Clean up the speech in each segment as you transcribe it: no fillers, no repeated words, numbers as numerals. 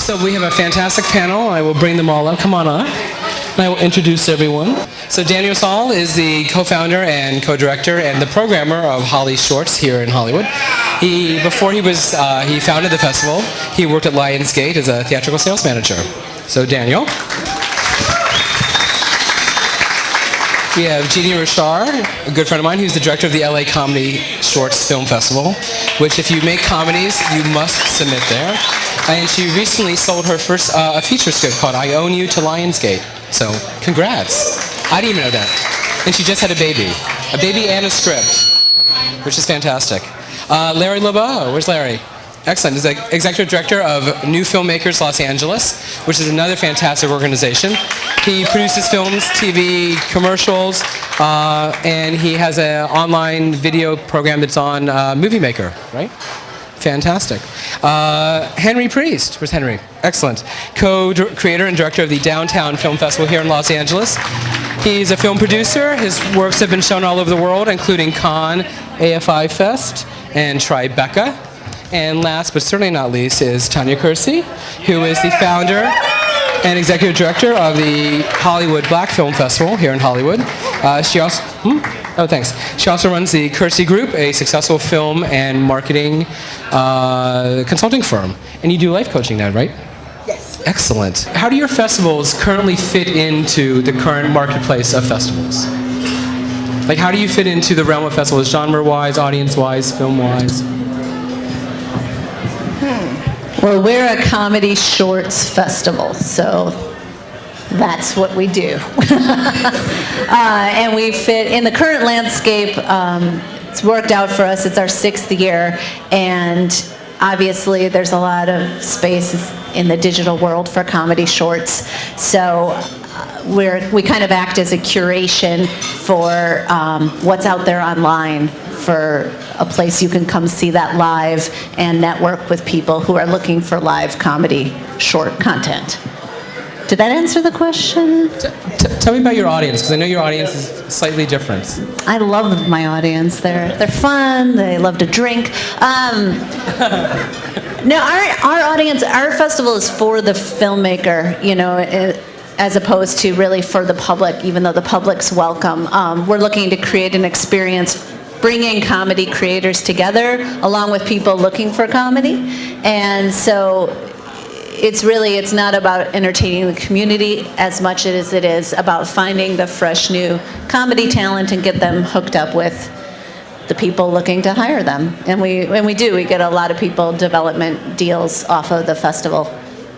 So we have a fantastic panel. I will bring them all up. Come on up. And I will introduce everyone. So Daniel Saul is the co-founder and co-director and the programmer of HollyShorts here in Hollywood. Before he founded the festival, he worked at Lionsgate as a theatrical sales manager. So Daniel. We have Jeannie Roshar, a good friend of mine, who's the director of the LA Comedy Shorts Film Festival, which if you make comedies, you must submit there. And she recently sold her first feature script called I Own You to Lionsgate. So congrats. I didn't even know that. And she just had a baby and a script, which is fantastic. Larry Laboe, where's Larry? Excellent. He's the executive director of NewFilmmakers Los Angeles, which is another fantastic organization. He produces films, TV, commercials, and he has an online video program that's on Movie Maker, right? Fantastic. Henry Priest. Where's Henry? Excellent. Co-creator and director of the Downtown Film Festival here in Los Angeles. He's a film producer. His works have been shown all over the world, including Cannes, AFI Fest, and Tribeca. And last but certainly not least is Tanya Kersey, who is the founder and executive director of the Hollywood Black Film Festival here in Hollywood. She also, She also runs the Kersey Group, a successful film and marketing consulting firm. And you do life coaching now, right? Yes. Excellent. How do your festivals currently fit into the current marketplace of festivals? Like, how do you fit into the realm of festivals, genre-wise, audience-wise, film-wise? Well, we're a comedy shorts festival, so that's what we do. And we fit in the current landscape. It's worked out for us. It's our 6th year, and obviously there's a lot of space in the digital world for comedy shorts. So we kind of act as a curation for what's out there online, for a place you can come see that live and network with people who are looking for live comedy short content. Did that answer the question? Tell me about your audience, because I know your audience is slightly different. I love my audience. They're fun. They love to drink. No, our audience, our festival is for the filmmaker, you know, as opposed to really for the public, even though the public's welcome. We're looking to create an experience bringing comedy creators together along with people looking for comedy. And so it's not about entertaining the community as much as it is about finding the fresh new comedy talent and get them hooked up with the people looking to hire them. And we get a lot of people development deals off of the festival.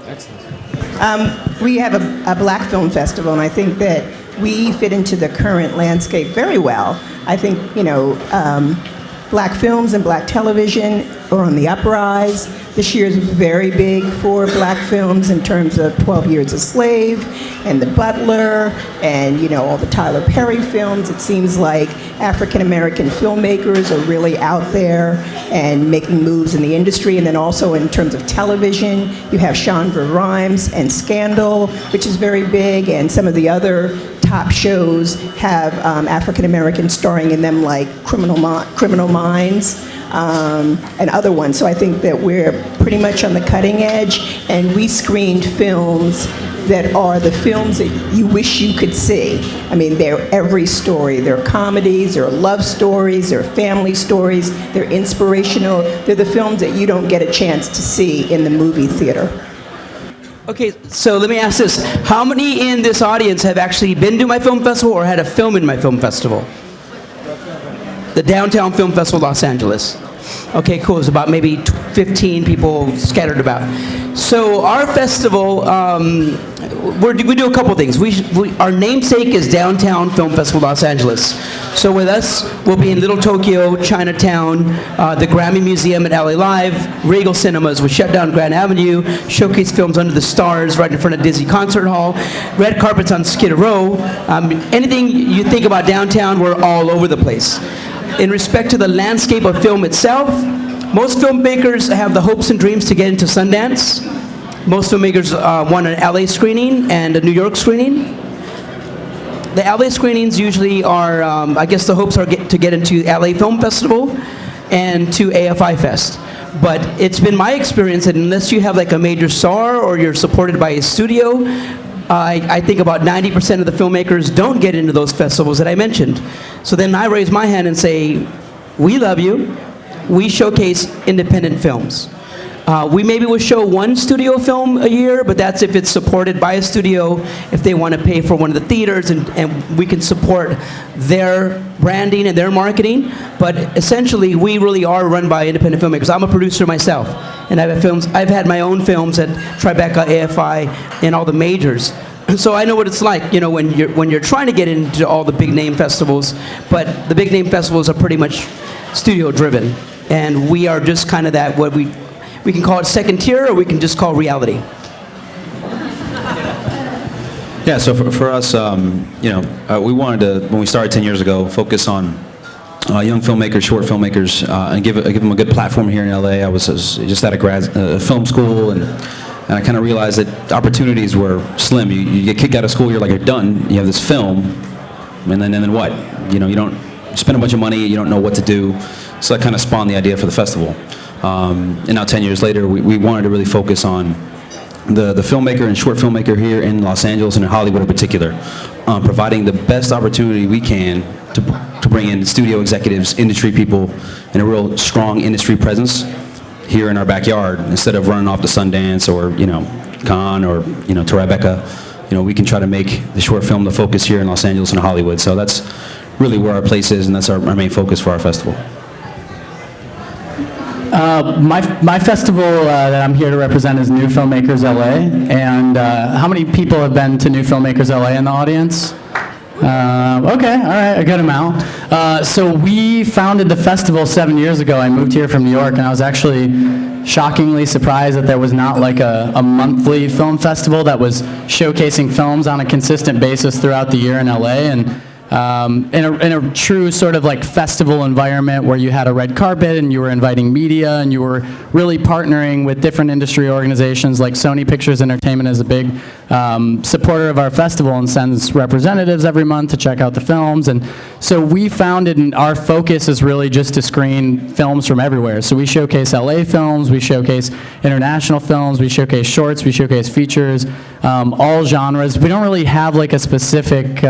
Excellent. We have a black film festival, and I think that we fit into the current landscape very well. I think, black films and black television are on the uprise. This year is very big for black films in terms of 12 Years a Slave and The Butler and, all the Tyler Perry films. It seems like African-American filmmakers are really out there and making moves in the industry. And then also in terms of television, you have Shonda Rhimes and Scandal, which is very big, and some of the other top shows have African Americans starring in them, like Criminal Minds and other ones. So I think that we're pretty much on the cutting edge, and we screened films that are the films that you wish you could see. I mean, they're every story. They're comedies, they're love stories, they're family stories, they're inspirational. They're the films that you don't get a chance to see in the movie theater. Okay, so let me ask this. How many in this audience have actually been to my film festival or had a film in my film festival? The Downtown Film Festival, Los Angeles. Okay, cool. It's about maybe 15 people scattered about. So our festival, we do a couple things. Our namesake is Downtown Film Festival, Los Angeles. So with us, we'll be in Little Tokyo, Chinatown, the Grammy Museum at LA Live, Regal Cinemas, which shut down Grand Avenue, showcase films under the stars right in front of Disney Concert Hall, red carpets on Skid Row. Anything you think about downtown, we're all over the place. In respect to the landscape of film itself, most filmmakers have the hopes and dreams to get into Sundance. Most filmmakers want an LA screening and a New York screening. The LA screenings usually are, I guess the hopes are to get into LA Film Festival and to AFI Fest. But it's been my experience that unless you have like a major star or you're supported by a studio, I think about 90% of the filmmakers don't get into those festivals that I mentioned. So then I raise my hand and say, we love you. We showcase independent films. We maybe will show one studio film a year, but that's if it's supported by a studio, if they want to pay for one of the theaters, and we can support their branding and their marketing. But essentially, we really are run by independent filmmakers. I'm a producer myself, and I've had my own films at Tribeca, AFI, and all the majors. So I know what it's like, you know, when you're trying to get into all the big name festivals, but the big name festivals are pretty much studio driven, and we are just kind of that, what we can call it second tier, or we can just call reality. Yeah, so for us, we wanted to, when we started 10 years ago, focus on young filmmakers, short filmmakers, and give them a good platform here in LA. I was just at a film school, and I kind of realized that opportunities were slim. You get kicked out of school, you're like, you're done. You have this film, and then what? You know, you don't spend a bunch of money, you don't know what to do. So that kind of spawned the idea for the festival. And now 10 years later, we wanted to really focus on the filmmaker and short filmmaker here in Los Angeles and in Hollywood in particular, providing the best opportunity we can to bring in studio executives, industry people, and a real strong industry presence here in our backyard, instead of running off to Sundance or, Cannes or, to Tribeca. We can try to make the short film the focus here in Los Angeles and Hollywood. So that's really where our place is, and that's our main focus for our festival. My festival that I'm here to represent is NewFilmmakers LA, and how many people have been to NewFilmmakers LA in the audience? Okay, all right, a good amount. So we founded the festival 7 years ago. I moved here from New York, and I was actually shockingly surprised that there was not like a monthly film festival that was showcasing films on a consistent basis throughout the year in LA, and in a true sort of like festival environment where you had a red carpet and you were inviting media and you were really partnering with different industry organizations. Like Sony Pictures Entertainment is a big supporter of our festival and sends representatives every month to check out the films. And so we founded, and our focus is really just to screen films from everywhere. So we showcase LA films, we showcase international films, we showcase shorts, we showcase features, all genres. We don't really have like a specific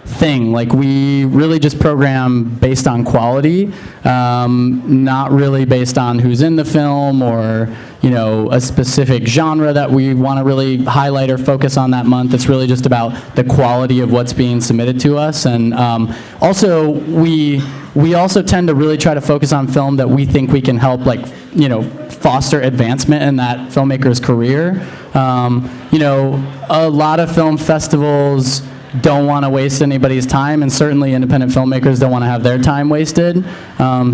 thing. Like, we really just program based on quality, not really based on who's in the film or, a specific genre that we want to really highlight or focus on that month. It's really just about the quality of what's being submitted to us. And also, we also tend to really try to focus on film that we think we can help, foster advancement in that filmmaker's career. A lot of film festivals don't want to waste anybody's time, and certainly independent filmmakers don't want to have their time wasted.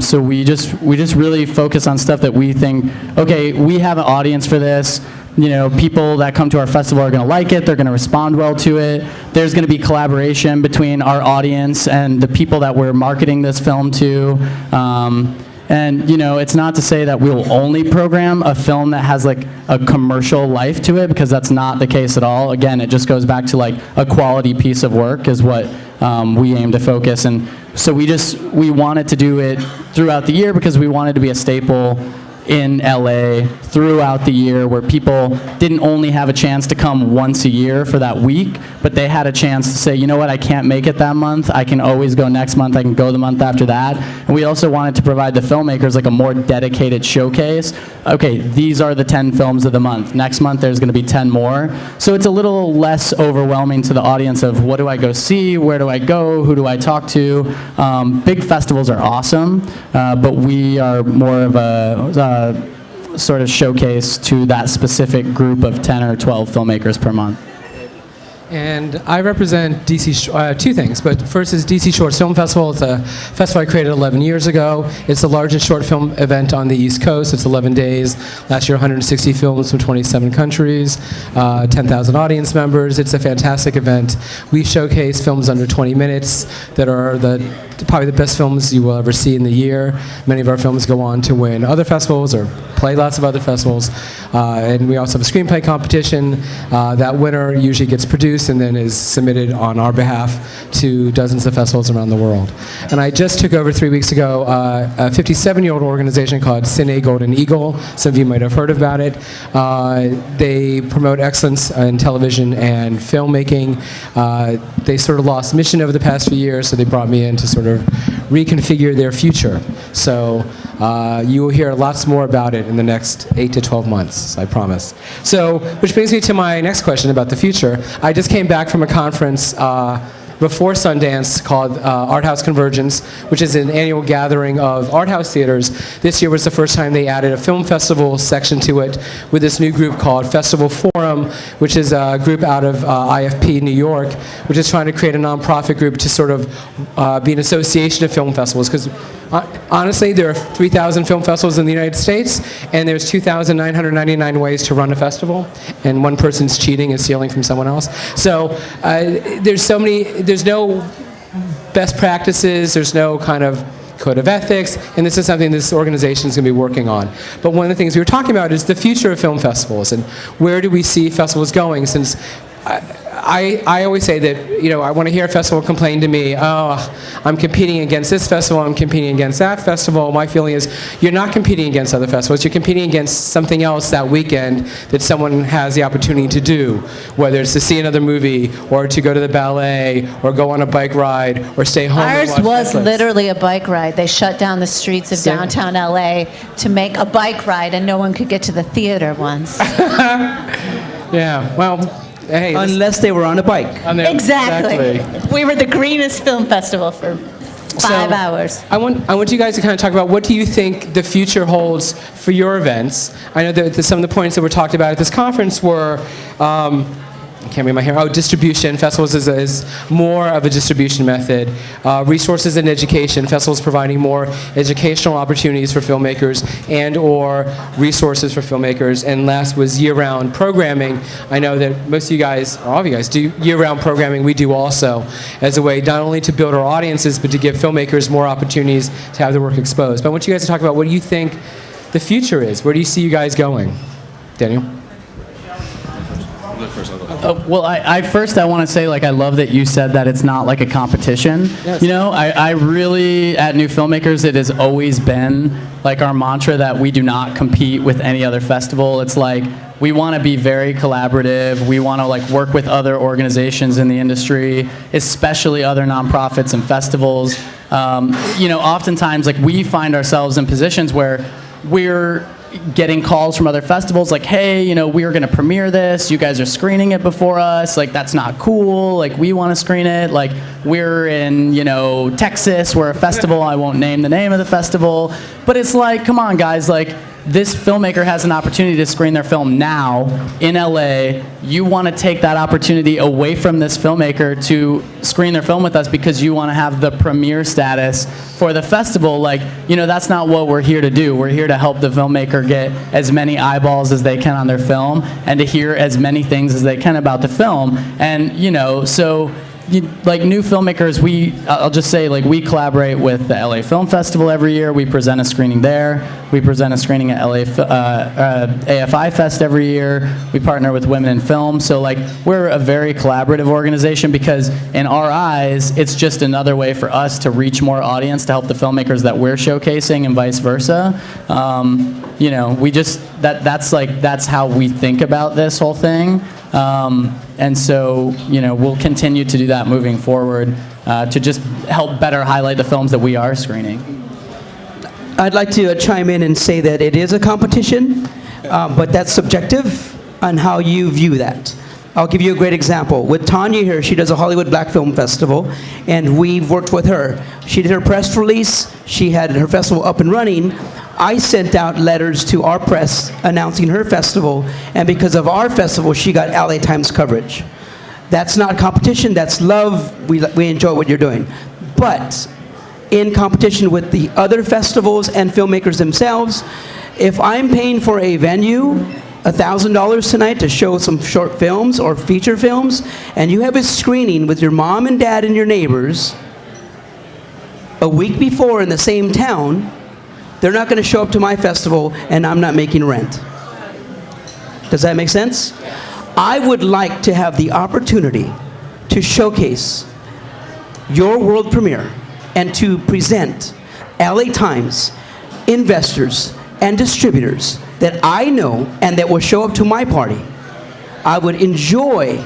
So we just really focus on stuff that we think, okay, we have an audience for this. People that come to our festival are going to like it. They're going to respond well to it. There's going to be collaboration between our audience and the people that we're marketing this film to. And, it's not to say that we'll only program a film that has, like, a commercial life to it, because that's not the case at all. Again, it just goes back to, like, a quality piece of work is what we aim to focus. And so we wanted to do it throughout the year because we wanted to be a staple in LA throughout the year, where people didn't only have a chance to come once a year for that week, but they had a chance to say, you know what, I can't make it that month, I can always go next month, I can go the month after that. And we also wanted to provide the filmmakers like a more dedicated showcase. Okay, these are the 10 films of the month. Next month there's going to be 10 more. So it's a little less overwhelming to the audience of what do I go see, where do I go, who do I talk to. Big festivals are awesome, but we are more of a sort of showcase to that specific group of 10 or 12 filmmakers per month. And I represent DC, two things, but first is DC Short Film Festival. It's a festival I created 11 years ago. It's the largest short film event on the East Coast. It's 11 days. Last year, 160 films from 27 countries, 10,000 audience members. It's a fantastic event. We showcase films under 20 minutes that are the probably the best films you will ever see in the year. Many of our films go on to win other festivals or play lots of other festivals. And we also have a screenplay competition. That winner usually gets produced and then is submitted on our behalf to dozens of festivals around the world. And I just took over 3 weeks ago a 57-year-old organization called Cine Golden Eagle. Some of you might have heard about it. They promote excellence in television and filmmaking. They sort of lost mission over the past few years, so they brought me in to sort of reconfigure their future. So you will hear lots more about it in the next 8 to 12 months, I promise. So, which brings me to my next question about the future. I just came back from a conference before Sundance called Art House Convergence, which is an annual gathering of art house theaters. This year was the first time they added a film festival section to it with this new group called Festival Forum, which is a group out of IFP New York, which is trying to create a nonprofit group to sort of be an association of film festivals. Because honestly, there are 3,000 film festivals in the United States, and there's 2,999 ways to run a festival, and one person's cheating and stealing from someone else. So there's no best practices, there's no kind of code of ethics, and this is something this organization is going to be working on. But one of the things we were talking about is the future of film festivals, and where do we see festivals going, since I always say that, I want to hear a festival complain to me, oh, I'm competing against this festival, I'm competing against that festival. My feeling is you're not competing against other festivals, you're competing against something else that weekend that someone has the opportunity to do, whether it's to see another movie, or to go to the ballet, or go on a bike ride, or stay home and Ours watch was Netflix. literally a bike ride. They shut down the streets of downtown LA to make a bike ride, and no one could get to the theater once. Yeah, well, hey. Unless they were on a bike. Exactly. We were the greenest film festival for 5 hours. I want you guys to kind of talk about what do you think the future holds for your events. I know that some of the points that were talked about at this conference were, I can't read my hair. Oh, distribution. Festivals is more of a distribution method. Resources and education. Festivals providing more educational opportunities for filmmakers and or resources for filmmakers. And last was year-round programming. I know that most of you guys, or all of you guys, do year-round programming. We do also as a way not only to build our audiences, but to give filmmakers more opportunities to have their work exposed. But I want you guys to talk about what do you think the future is? Where do you see you guys going? Daniel? Well, I want to say, I love that you said that it's not like a competition. Yes. I really, at New Filmmakers, it has always been our mantra that we do not compete with any other festival. It's we want to be very collaborative. We want to work with other organizations in the industry, especially other nonprofits and festivals. Oftentimes, we find ourselves in positions where we're getting calls from other festivals hey, we are going to premiere this. You guys are screening it before us. That's not cool. We want to screen it. We're in, Texas. We're a festival. I won't name the name of the festival. But it's come on, guys. This filmmaker has an opportunity to screen their film now in LA. You want to take that opportunity away from this filmmaker to screen their film with us because you want to have the premiere status for the festival. That's not what we're here to do. We're here to help the filmmaker get as many eyeballs as they can on their film and to hear as many things as they can about the film. And, so New Filmmakers, I'll just say, we collaborate with the LA Film Festival every year. We present a screening there. We present a screening at LA AFI Fest every year. We partner with Women in Film. So, we're a very collaborative organization because, in our eyes, it's just another way for us to reach more audience to help the filmmakers that we're showcasing and vice versa. That's how we think about this whole thing. And so, we'll continue to do that moving forward to just help better highlight the films that we are screening. I'd like to chime in and say that it is a competition, but that's subjective on how you view that. I'll give you a great example. With Tanya here, she does a Hollywood Black Film Festival, and we've worked with her. She did her press release. She had her festival up and running. I sent out letters to our press announcing her festival, and because of our festival, she got LA Times coverage. That's not competition, that's love. We enjoy what you're doing. But in competition with the other festivals and filmmakers themselves, if I'm paying for a venue $1,000 tonight to show some short films or feature films, and you have a screening with your mom and dad and your neighbors, a week before in the same town, they're not going to show up to my festival, and I'm not making rent. Does that make sense? I would like to have the opportunity to showcase your world premiere and to present LA Times, investors, and distributors that I know and that will show up to my party. I would enjoy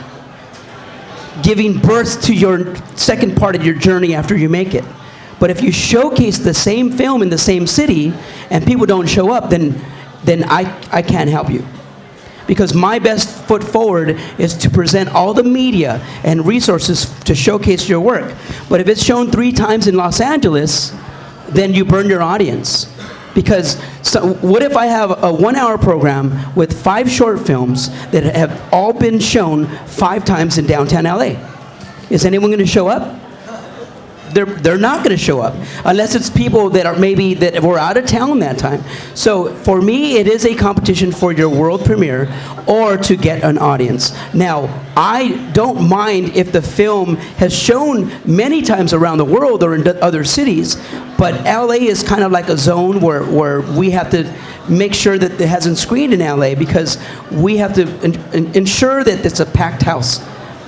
giving birth to your second part of your journey after you make it. But if you showcase the same film in the same city and people don't show up, then I can't help you. Because my best foot forward is to present all the media and resources to showcase your work. But if it's shown 3 times in Los Angeles, then you burn your audience. Because what if I have a 1-hour program with 5 short films that have all been shown 5 times in downtown LA? Is anyone going to show up? They're not going to show up unless it's people that are maybe that were out of town that time. So for me, it is a competition for your world premiere or to get an audience. Now, I don't mind if the film has shown many times around the world or in other cities, but LA is kind of like a zone where we have to make sure that it hasn't screened in LA because we have to ensure that it's a packed house.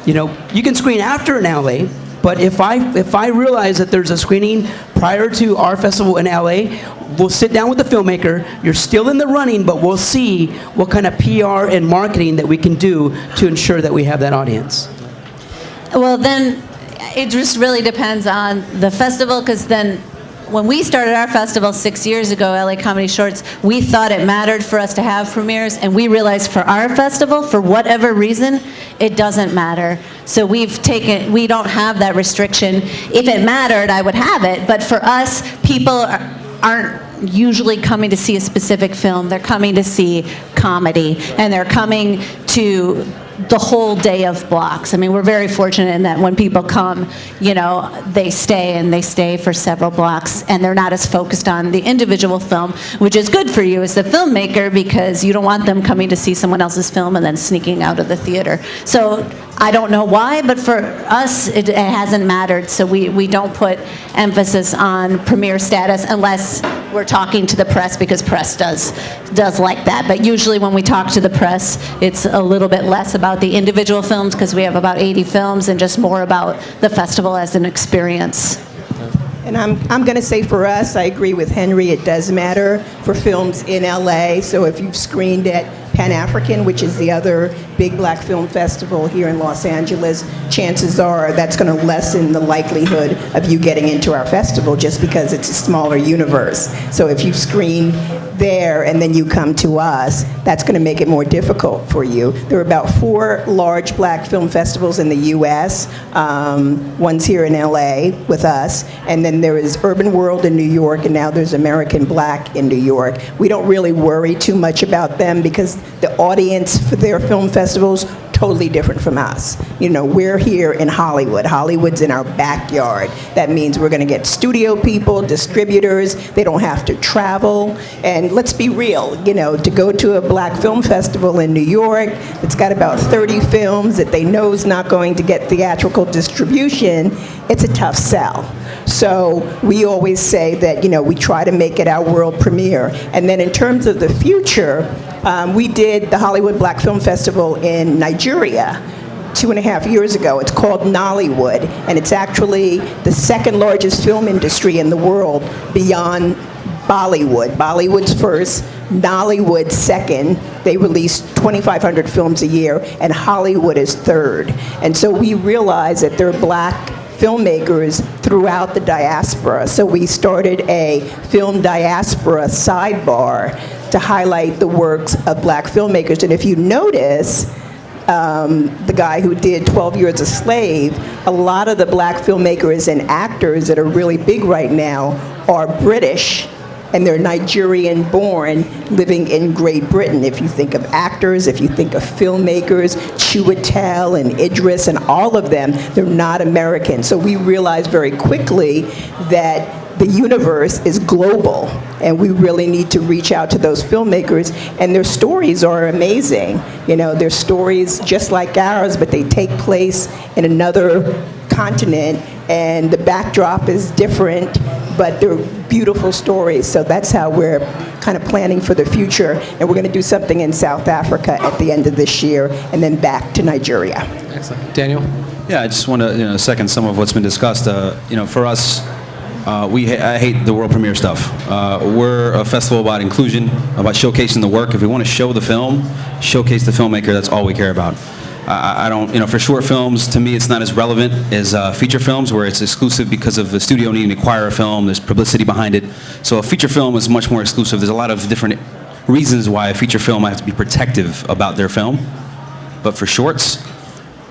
You know, you can screen after in LA, but if I realize that there's a screening prior to our festival in LA, we'll sit down with the filmmaker. You're still in the running, but we'll see what kind of PR and marketing that we can do to ensure that we have that audience. Well, then it just really depends on the festival, because then when we started our festival 6 years ago, LA Comedy Shorts, we thought it mattered for us to have premieres, and we realized for our festival, for whatever reason, it doesn't matter. So we don't have that restriction. If it mattered, I would have it, but for us, people aren't usually coming to see a specific film. They're coming to see comedy, and they're coming to the whole day of blocks. I mean, we're very fortunate in that when people come, you know, they stay for several blocks, and they're not as focused on the individual film, which is good for you as the filmmaker because you don't want them coming to see someone else's film and then sneaking out of the theater. So I don't know why, but for us, it hasn't mattered. So we don't put emphasis on premiere status unless we're talking to the press, because press does like that. But usually when we talk to the press, it's a little bit less about the individual films because we have about 80 films and just more about the festival as an experience. And I'm going to say for us, I agree with Henry, it does matter for films in LA. So if you've screened at Pan-African, which is the other big black film festival here in Los Angeles, chances are that's going to lessen the likelihood of you getting into our festival just because it's a smaller universe. So if you've screened there and then you come to us, that's going to make it more difficult for you. There are about 4 large black film festivals in the U.S. One's here in LA with us, and then there is Urban World in New York, and now there's American Black in New York. We don't really worry too much about them because the audience for their film festivals totally different from us. You know, we're here in Hollywood. Hollywood's in our backyard. That means we're going to get studio people, distributors. They don't have to travel. And let's be real, you know, to go to a black film festival in New York, it's got about 30 films that they know is not going to get theatrical distribution. It's a tough sell. So we always say that, you know, we try to make it our world premiere. And then in terms of the future, we did the Hollywood Black Film Festival in Nigeria 2.5 years ago. It's called Nollywood, and it's actually the second largest film industry in the world beyond Bollywood. Bollywood's first, Nollywood second. They release 2,500 films a year, and Hollywood is third. And so we realized that there are black filmmakers throughout the diaspora. So we started a film diaspora sidebar to highlight the works of black filmmakers. And if you notice, the guy who did 12 Years a Slave, a lot of the black filmmakers and actors that are really big right now are British, and they're Nigerian-born living in Great Britain. If you think of actors, if you think of filmmakers, Chiwetel and Idris and all of them, they're not American. So we realized very quickly that the universe is global, and we really need to reach out to those filmmakers, and their stories are amazing. You know, their stories just like ours, but they take place in another continent, and the backdrop is different, but they're beautiful stories. So that's how we're kind of planning for the future, and we're going to do something in South Africa at the end of this year, and then back to Nigeria. Excellent. Daniel? Yeah, I just want to second some of what's been discussed. For us, I hate the world premiere stuff. We're a festival about inclusion, about showcasing the work. If we want to show the film, showcase the filmmaker, that's all we care about. I don't, for short films, to me, it's not as relevant as feature films, where it's exclusive because of the studio needing to acquire a film, there's publicity behind it. So a feature film is much more exclusive. There's a lot of different reasons why a feature film might have to be protective about their film. But for shorts,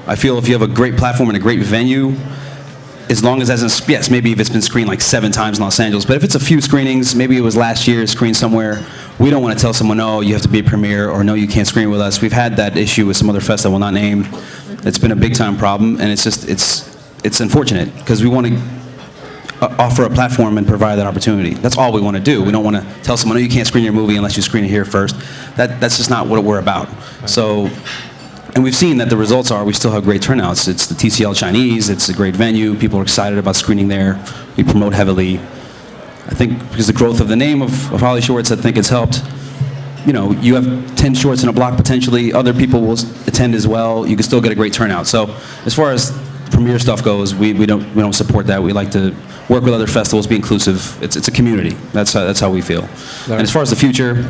I feel if you have a great platform and a great venue, as long as yes, maybe if it's been screened like 7 times in Los Angeles, but if it's a few screenings, maybe it was last year screened somewhere, we don't want to tell someone, no, you have to be a premiere, or no, you can't screen with us. We've had that issue with some other festival, will not name. It's been a big time problem, and it's unfortunate, because we want to offer a platform and provide that opportunity. That's all we want to do. We don't want to tell someone, no, you can't screen your movie unless you screen it here first. That's just not what we're about. So. And we've seen that the results are we still have great turnouts. It's the TCL Chinese, it's a great venue, people are excited about screening there, we promote heavily. I think because the growth of the name of HollyShorts, I think it's helped. You have 10 shorts in a block potentially, other people will attend as well, you can still get a great turnout. So as far as premiere stuff goes, we don't support that. We like to work with other festivals, be inclusive. It's a community. That's how we feel. And as far as the future,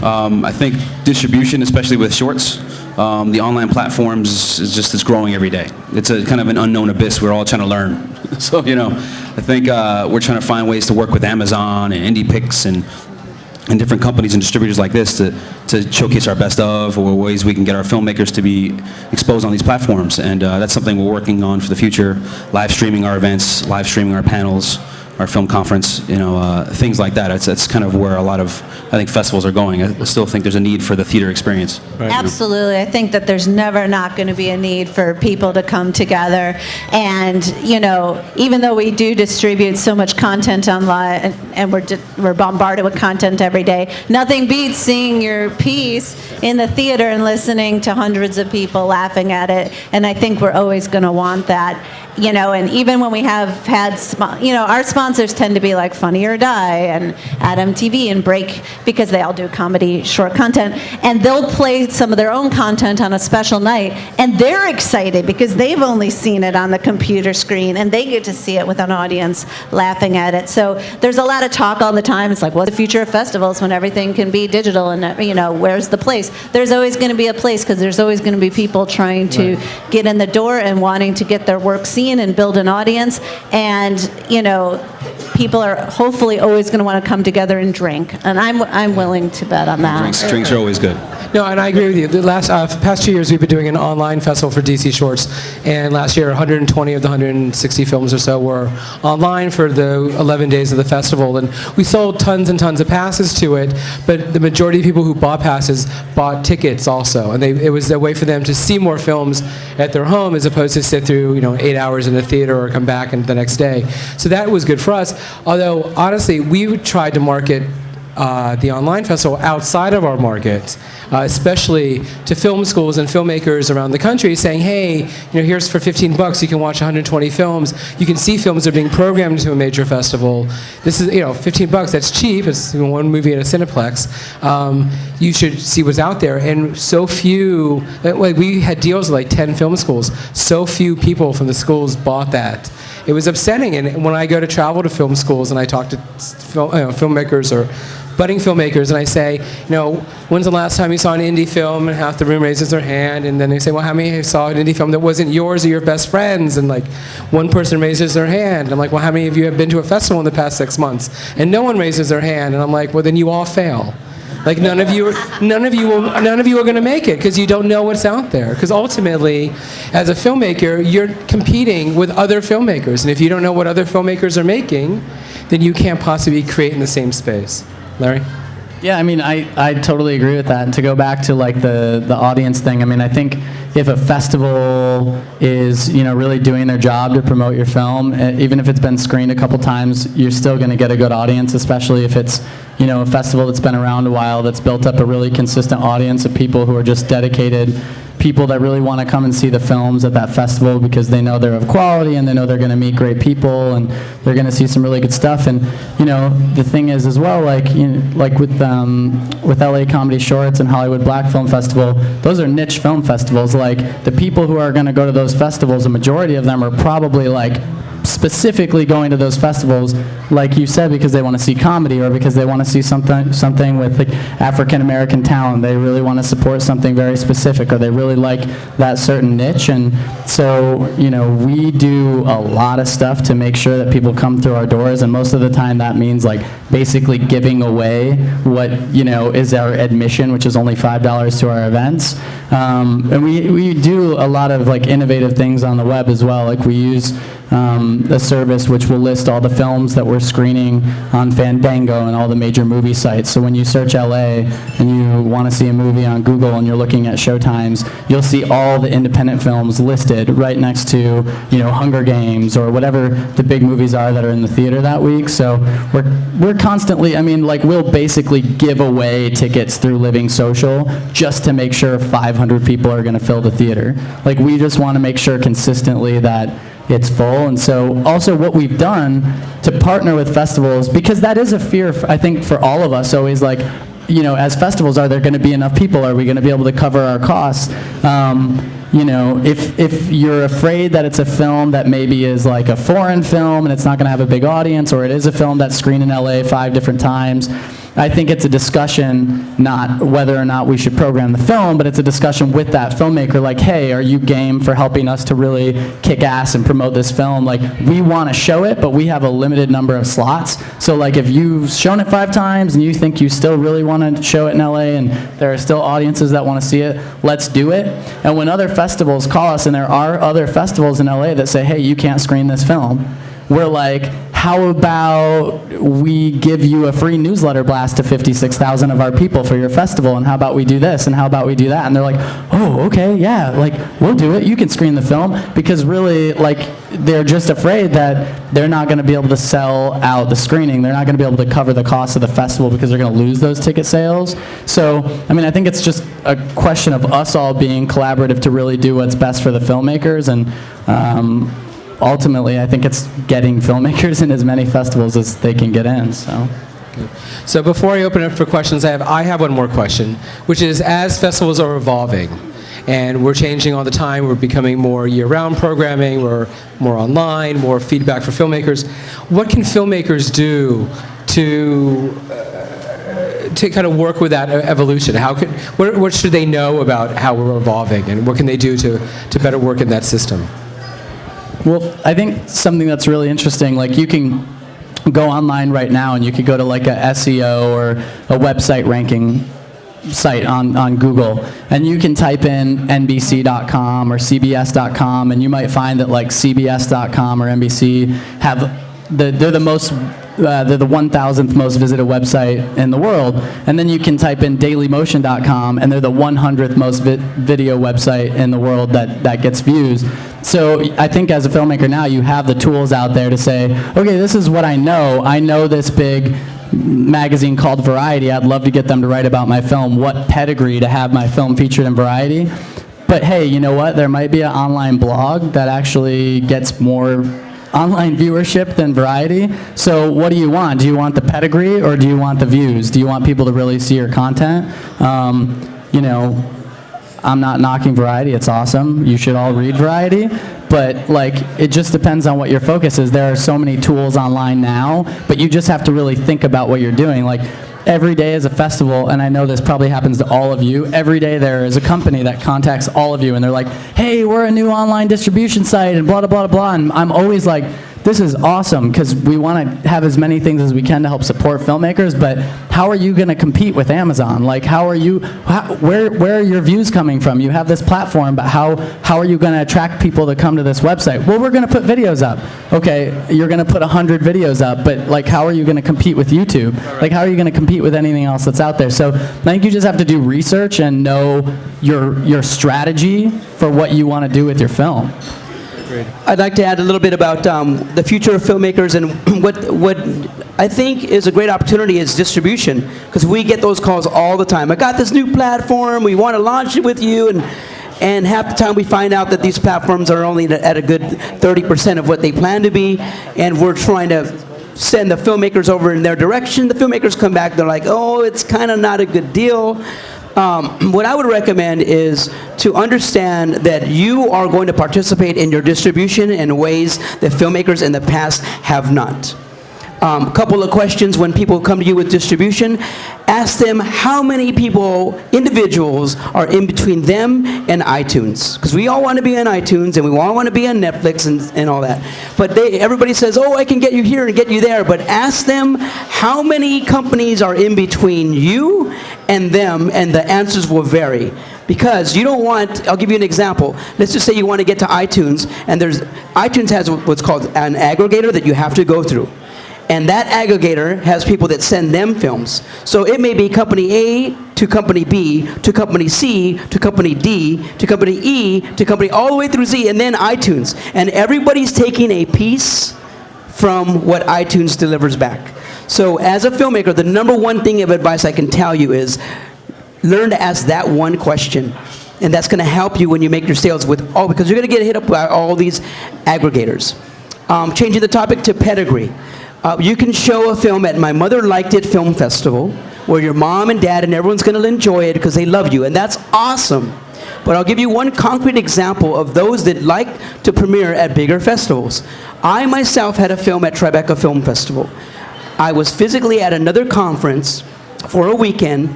I think distribution, especially with shorts, the online platforms is growing every day. It's a kind of an unknown abyss we're all trying to learn. So I think we're trying to find ways to work with Amazon and IndiePix and different companies and distributors like this to showcase our best of, or ways we can get our filmmakers to be exposed on these platforms. And that's something we're working on for the future. Live streaming our events, live streaming our panels, our film conference, things like that. That's kind of where a lot of, I think, festivals are going. I still think there's a need for the theater experience. Right. Absolutely. I think that there's never not going to be a need for people to come together. And, even though we do distribute so much content online, and we're bombarded with content every day, nothing beats seeing your piece in the theater and listening to hundreds of people laughing at it. And I think we're always going to want that. And even when we have had, our sponsors tend to be like Funny or Die and Adam TV and Break, because they all do comedy short content, and they'll play some of their own content on a special night, and they're excited because they've only seen it on the computer screen, and they get to see it with an audience laughing at it. So there's a lot of talk all the time. It's like, what's the future of festivals when everything can be digital, and where's the place? There's always going to be a place, because there's always going to be people trying to get in the door and wanting to get their work seen and build an audience, and people are hopefully always going to want to come together and drink, and I'm willing to bet on that. Drinks are always good. No, and I agree with you. The past 2 years, we've been doing an online festival for DC Shorts, and last year, 120 of the 160 films or so were online for the 11 days of the festival, and we sold tons and tons of passes to it, but the majority of people who bought passes bought tickets also, and it was a way for them to see more films at their home as opposed to sit through 8 hours in a theater or come back the next day. So that was good for us, although honestly, we tried to market the online festival outside of our market, especially to film schools and filmmakers around the country, saying, hey, here's for $15, you can watch 120 films. You can see films that are being programmed to a major festival. This is, $15, that's cheap. It's one movie at a Cineplex. You should see what's out there. And so few, we had deals with 10 film schools. So few people from the schools bought that. It was upsetting. And when I go to travel to film schools and I talk to filmmakers or budding filmmakers, and I say, when's the last time you saw an indie film? And half the room raises their hand, and then they say, well, how many saw an indie film that wasn't yours or your best friend's? And one person raises their hand. I'm like, well, how many of you have been to a festival in the past 6 months? And no one raises their hand, and I'm like, well, then you all fail. None of you are going to make it because you don't know what's out there. Because ultimately, as a filmmaker, you're competing with other filmmakers, and if you don't know what other filmmakers are making, then you can't possibly create in the same space. Larry? Yeah, I totally agree with that. And to go back to the audience thing, I think if a festival is really doing their job to promote your film, even if it's been screened a couple times, you're still going to get a good audience, especially if it's a festival that's been around a while, that's built up a really consistent audience of people who are just dedicated people that really want to come and see the films at that festival because they know they're of quality and they know they're going to meet great people and they're going to see some really good stuff. And the thing is as well, like with LA Comedy Shorts and Hollywood Black Film Festival, those are niche film festivals. Like the people who are going to go to those festivals, a majority of them are probably like specifically going to those festivals, like you said, because they want to see comedy or because they want to see something with like African American talent. They really want to support something very specific, or they really like that certain niche. And so, we do a lot of stuff to make sure that people come through our doors, and most of the time that means like basically giving away what is our admission, which is only $5 to our events. And we do a lot of like innovative things on the web as well. Like we use a service which will list all the films that we're screening on Fandango and all the major movie sites. So when you search LA and you want to see a movie on Google and you're looking at showtimes, you'll see all the independent films listed right next to, Hunger Games or whatever the big movies are that are in the theater that week. So we're constantly, we'll basically give away tickets through Living Social just to make sure 500 people are going to fill the theater. Like we just want to make sure consistently that it's full. And so also what we've done to partner with festivals, because that is a fear, I think, for all of us, always like, as festivals, are there going to be enough people? Are we going to be able to cover our costs? If you're afraid that it's a film that maybe is like a foreign film and it's not going to have a big audience, or it is a film that's screened in LA 5 different times, I think it's a discussion, not whether or not we should program the film, but it's a discussion with that filmmaker, like, hey, are you game for helping us to really kick ass and promote this film? Like, we want to show it, but we have a limited number of slots. So, like, if you've shown it 5 times and you think you still really want to show it in LA and there are still audiences that want to see it, let's do it. And when other festivals call us, and there are other festivals in LA that say, hey, you can't screen this film, we're like, how about we give you a free newsletter blast to 56,000 of our people for your festival, and how about we do this, and how about we do that? And they're like, oh, okay, yeah, like, we'll do it. You can screen the film, because really, like, they're just afraid that they're not going to be able to sell out the screening. They're not going to be able to cover the cost of the festival because they're going to lose those ticket sales. So, I think it's just a question of us all being collaborative to really do what's best for the filmmakers, and ultimately, I think it's getting filmmakers in as many festivals as they can get in. So before I open it up for questions, I have one more question, which is, as festivals are evolving, and we're changing all the time, we're becoming more year-round programming, we're more online, more feedback for filmmakers, what can filmmakers do to kind of work with that evolution? What should they know about how we're evolving, and what can they do to better work in that system? Well, I think something that's really interesting, like you can go online right now and you could go to like a SEO or a website ranking site on Google, and you can type in NBC.com or CBS.com, and you might find that like CBS.com or NBC have they're the 1,000th most visited website in the world. And then you can type in dailymotion.com, and they're the 100th most video website in the world that gets views. So I think as a filmmaker now, you have the tools out there to say, okay, this is what I know. I know this big magazine called Variety. I'd love to get them to write about my film. What pedigree to have my film featured in Variety? But hey, you know what? There might be an online blog that actually gets more online viewership than Variety. So what do you want? Do you want the pedigree, or do you want the views? Do you want people to really see your content? I'm not knocking Variety. It's awesome. You should all read Variety. But like, it just depends on what your focus is. There are so many tools online now, but you just have to really think about what you're doing. Like, every day is a festival, and I know this probably happens to all of you. Every day there is a company that contacts all of you, and they're like, hey, we're a new online distribution site, and blah, blah, blah, blah. And I'm always like, this is awesome, because we want to have as many things as we can to help support filmmakers, but how are you going to compete with Amazon? Like, where are your views coming from? You have this platform, but how are you going to attract people to come to this website? Well, we're going to put videos up. Okay, you're going to put 100 videos up, but like, how are you going to compete with YouTube? Like, how are you going to compete with anything else that's out there? So I think you just have to do research and know your strategy for what you want to do with your film. I'd like to add a little bit about the future of filmmakers, and what I think is a great opportunity is distribution, because we get those calls all the time. I got this new platform, we want to launch it with you, And half the time we find out that these platforms are only at a good 30% of what they plan to be, and we're trying to send the filmmakers over in their direction. The filmmakers come back, they're like, oh, it's kind of not a good deal. What I would recommend is to understand that you are going to participate in your distribution in ways that filmmakers in the past have not. Couple of questions when people come to you with distribution. Ask them how many people, individuals, are in between them and iTunes. Because we all want to be on iTunes, and we all want to be on Netflix and all that. But everybody says, oh, I can get you here and get you there. But ask them how many companies are in between you and them, and the answers will vary. Because you don't want, I'll give you an example. Let's just say you want to get to iTunes, and iTunes has what's called an aggregator that you have to go through. And that aggregator has people that send them films. So it may be company A to company B to company C to company D to company E to company all the way through Z, and then iTunes. And everybody's taking a piece from what iTunes delivers back. So as a filmmaker, the number one thing of advice I can tell you is learn to ask that one question. And that's going to help you when you make your sales because you're going to get hit up by all these aggregators. Changing the topic to pedigree. You can show a film at My Mother Liked It Film Festival, where your mom and dad and everyone's going to enjoy it because they love you, and that's awesome. But I'll give you one concrete example of those that like to premiere at bigger festivals. I myself had a film at Tribeca Film Festival. I was physically at another conference for a weekend.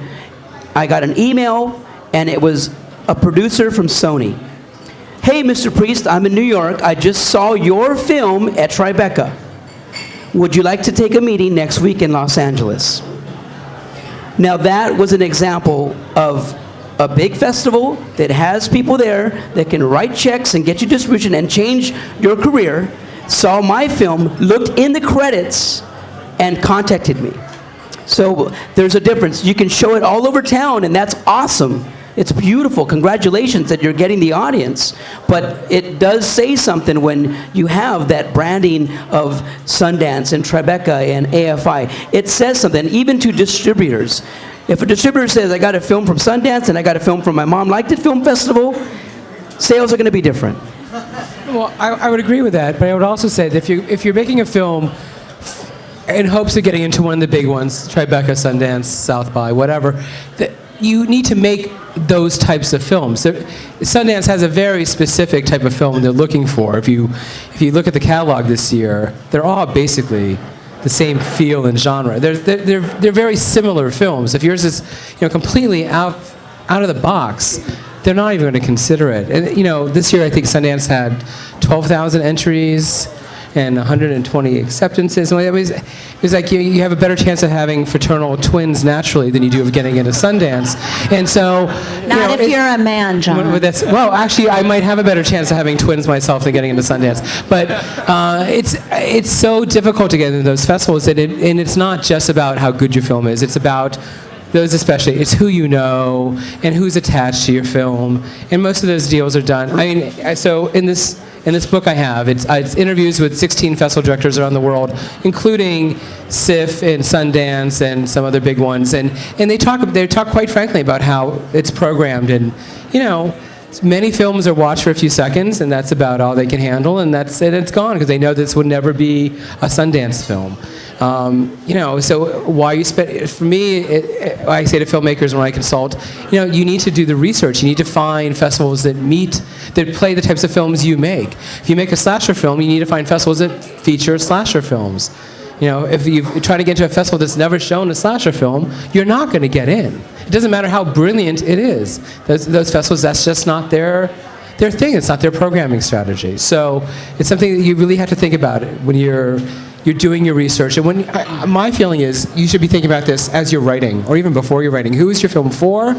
I got an email, and it was a producer from Sony. Hey, Mr. Priest, I'm in New York. I just saw your film at Tribeca. Would you like to take a meeting next week in Los Angeles? Now that was an example of a big festival that has people there that can write checks and get you distribution and change your career, saw my film, looked in the credits, and contacted me. So there's a difference. You can show it all over town, and that's awesome. It's beautiful. Congratulations that you're getting the audience. But it does say something when you have that branding of Sundance and Tribeca and AFI. It says something, even to distributors. If a distributor says, I got a film from Sundance and I got a film from My Mom Liked It Film Festival, sales are going to be different. Well, I would agree with that, but I would also say that if you're making a film in hopes of getting into one of the big ones, Tribeca, Sundance, South by, whatever, that you need to make those types of films. Sundance has a very specific type of film they're looking for. If you look at the catalog this year, they're all basically the same feel and genre. They're very similar films. If yours is completely out of the box, they're not even going to consider it. And this year I think Sundance had 12,000 entries and 120 acceptances. It was like you have a better chance of having fraternal twins naturally than you do of getting into Sundance. And so, Not if you're a man, John. Well, actually, I might have a better chance of having twins myself than getting into Sundance. But it's so difficult to get into those festivals, and it's not just about how good your film is. It's about those especially. It's who you know and who's attached to your film. And most of those deals are done. I mean, so in this book I have, it's interviews with 16 festival directors around the world, including SIF and Sundance and some other big ones, and they talk quite frankly about how it's programmed, and many films are watched for a few seconds, and that's about all they can handle, and that's it. It's gone because they know this would never be a Sundance film. So why you spend? For me, I say to filmmakers when I consult, you need to do the research. You need to find festivals that play the types of films you make. If you make a slasher film, you need to find festivals that feature slasher films. If you try to get into a festival that's never shown a slasher film, you're not going to get in. It doesn't matter how brilliant it is. Those festivals, that's just not their thing. It's not their programming strategy. So it's something that you really have to think about it when you're doing your research. And my feeling is you should be thinking about this as you're writing, or even before you're writing. Who is your film for?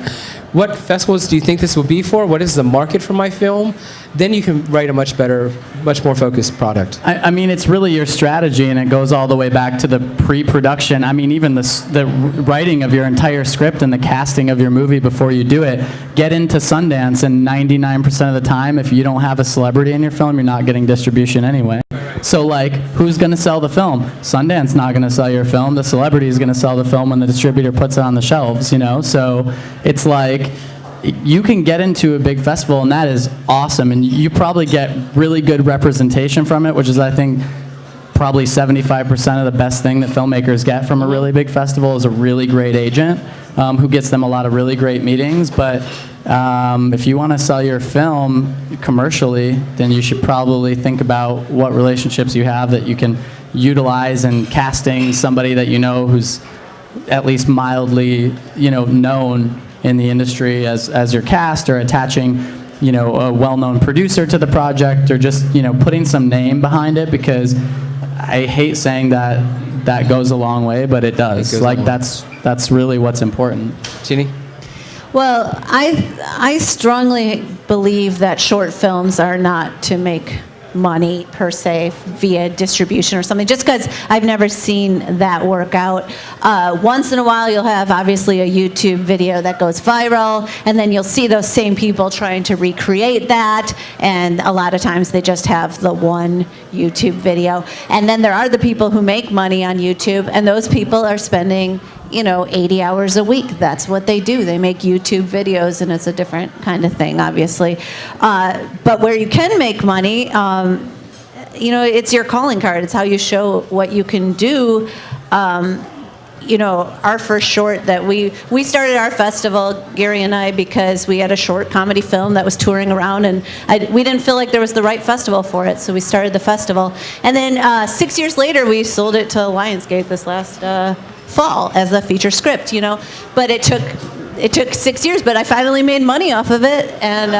What festivals do you think this will be for? What is the market for my film? Then you can write a much better, much more focused product. I mean, it's really your strategy, and it goes all the way back to the pre-production. I mean, even the writing of your entire script and the casting of your movie before you do it. Get into Sundance, and 99% of the time, if you don't have a celebrity in your film, you're not getting distribution anyway. So, who's going to sell the film? Sundance not going to sell your film. The celebrity is going to sell the film when the distributor puts it on the shelves, So it's like, you can get into a big festival, and that is awesome, and you probably get really good representation from it, which is, I think, probably 75% of the best thing that filmmakers get from a really big festival is a really great agent who gets them a lot of really great meetings. But if you want to sell your film commercially, then you should probably think about what relationships you have that you can utilize in casting somebody that you know who's at least mildly, known in the industry as your cast, or attaching, a well-known producer to the project, or just, putting some name behind it, because I hate saying that goes a long way, but it does. Like, that's really what's important. Jeannie? Well, I strongly believe that short films are not to make money per se via distribution or something, just because I've never seen that work out. Once in a while you'll have obviously a YouTube video that goes viral, and then you'll see those same people trying to recreate that, and a lot of times they just have the one YouTube video. And then there are the people who make money on YouTube, and those people are spending 80 hours a week. That's what they do. They make YouTube videos, and it's a different kind of thing, obviously. But where you can make money, it's your calling card. It's how you show what you can do. Our first short that we started our festival, Gary and I, because we had a short comedy film that was touring around, and we didn't feel like there was the right festival for it, so we started the festival. And then 6 years later, we sold it to Lionsgate this last fall as a feature script, but it took 6 years, but I finally made money off of it. And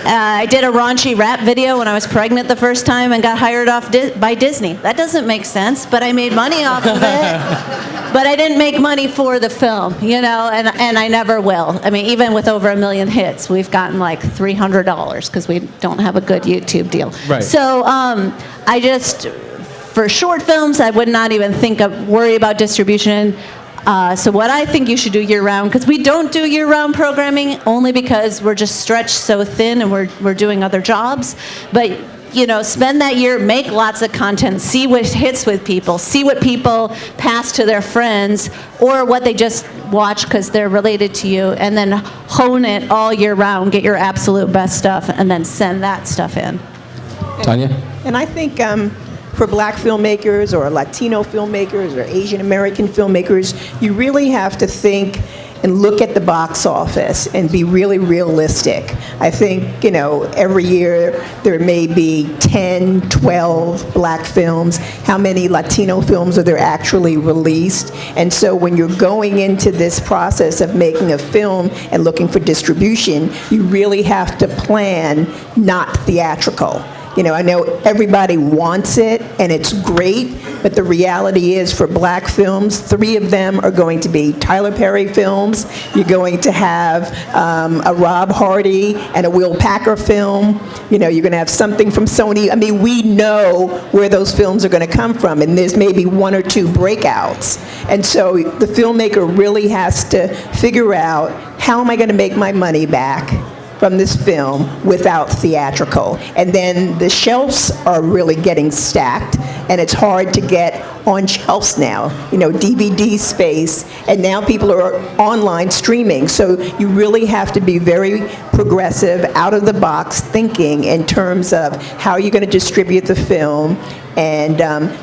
I did a raunchy rap video when I was pregnant the first time and got hired off by Disney. That doesn't make sense, but I made money off of it. But I didn't make money for the film, and I never will. I mean, even with over 1 million hits, we've gotten like $300 because we don't have a good YouTube deal. Right. So for short films, I would not even worry about distribution. So what I think you should do year-round, because we don't do year-round programming only because we're just stretched so thin and we're doing other jobs. But, spend that year, make lots of content, see what hits with people, see what people pass to their friends, or what they just watch because they're related to you, and then hone it all year round, get your absolute best stuff, and then send that stuff in. Tanya? And I think for Black filmmakers or Latino filmmakers or Asian American filmmakers, you really have to think and look at the box office and be really realistic. I think, every year there may be 10, 12 Black films. How many Latino films are there actually released? And so when you're going into this process of making a film and looking for distribution, you really have to plan not theatrical. I know everybody wants it, and it's great, but the reality is for Black films, 3 of them are going to be Tyler Perry films. You're going to have a Rob Hardy and a Will Packer film. You're going to have something from Sony. I mean, we know where those films are going to come from, and there's maybe 1 or 2 breakouts. And so the filmmaker really has to figure out, how am I going to make my money back from this film without theatrical? And then the shelves are really getting stacked, and it's hard to get on shelves now, DVD space, and now people are online streaming. So you really have to be very progressive, out of the box thinking in terms of how you're going to distribute the film, and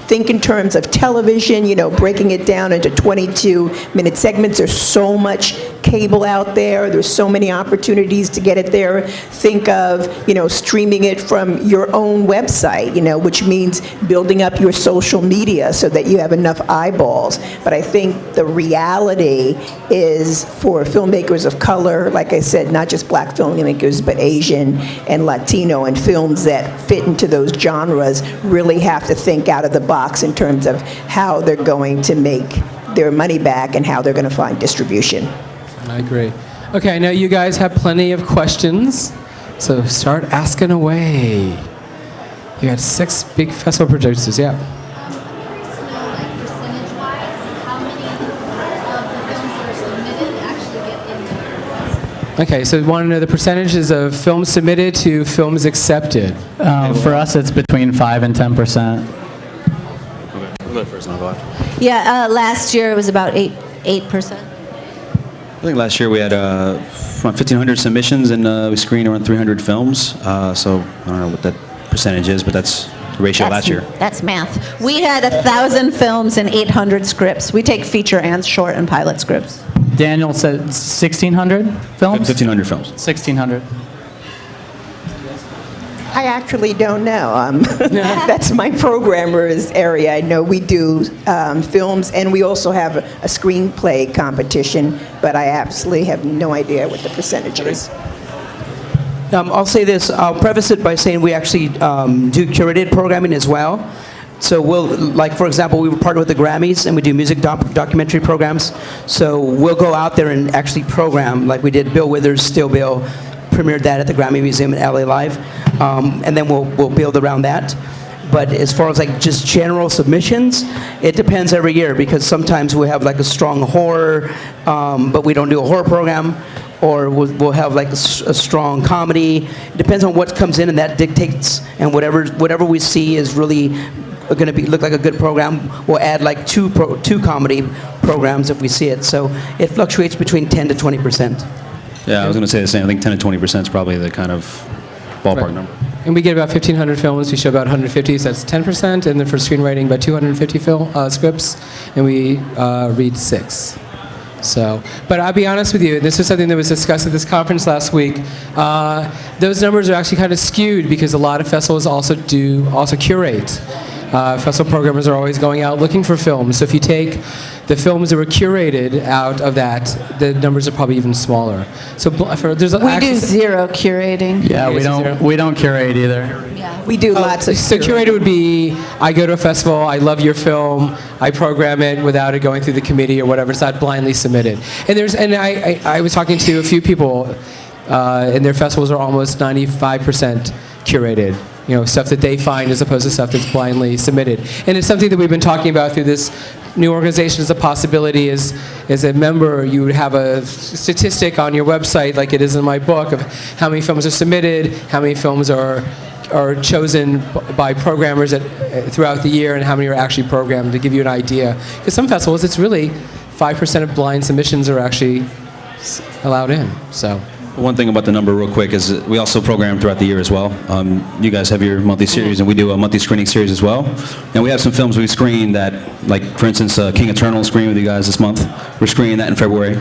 think in terms of television, breaking it down into 22-minute segments. There's so much cable out there. There's so many opportunities to get it there. Think of, streaming it from your own website, which means building up your social media so that you have enough eyeballs. But I think the reality is for filmmakers of color, like I said, not just Black filmmakers, but Asian and Latino, and films that fit into those genres really have to think out of the box in terms of how they're going to make their money back and how they're going to find distribution. I agree. Okay, I know you guys have plenty of questions, so start asking away. You got 6 big festival producers, yeah. Okay, so we want to know the percentages of films submitted to films accepted. For us, it's between 5 and 10%. Yeah, last year it was about 8%. I think last year we had around 1,500 submissions, and we screened around 300 films. So I don't know what that percentage is, but that's the ratio last year. That's math. We had 1,000 films and 800 scripts. We take feature and short and pilot scripts. Daniel said 1,600 films? 1,500 films. 1,600. I actually don't know. That's my programmer's area. I know we do films, and we also have a screenplay competition, but I absolutely have no idea what the percentage is. I'll say this, I'll preface it by saying we actually do curated programming as well. So we'll, like for example, we partner with the Grammys and we do music documentary programs. So we'll go out there and actually program, like we did Bill Withers' Still Bill, premiered that at the Grammy Museum in LA Live, and then we'll build around that. But as far as like just general submissions, it depends every year because sometimes we have like a strong horror, but we don't do a horror program, or we'll have like a strong comedy. It depends on what comes in, and that dictates. And whatever we see is really going to look like a good program. We'll add like two comedy programs if we see it. So it fluctuates between 10 to 20%. Yeah, I was going to say the same. I think 10 to 20% is probably the kind of ballpark number. And we get about 1,500 films. We show about 150, so that's 10%. And then for screenwriting, about 250 scripts, and we read 6. So, but I'll be honest with you, this was something that was discussed at this conference last week. Those numbers are actually kind of skewed because a lot of festivals also curate. Festival programmers are always going out looking for films. So if you take the films that were curated out of that, the numbers are probably even smaller. So there's We do zero curating. Yeah, we don't curate either. We do lots of. So curated would be, I go to a festival, I love your film, I program it without it going through the committee or whatever. It's not blindly submitted. And I was talking to a few people, and their festivals are almost 95% curated. You know, stuff that they find as opposed to stuff that's blindly submitted. And it's something that we've been talking about through this new organization as a possibility. As a member, you would have a statistic on your website, like it is in my book, of how many films are submitted, how many films are chosen by programmers throughout the year, and how many are actually programmed, to give you an idea. Because some festivals, it's really 5% of blind submissions are actually allowed in. So. One thing about the number real quick is we also program throughout the year as well. You guys have your monthly series, and we do a monthly screening series as well. And we have some films we screen that, like for instance, King Eternal screening with you guys this month. We're screening that in February.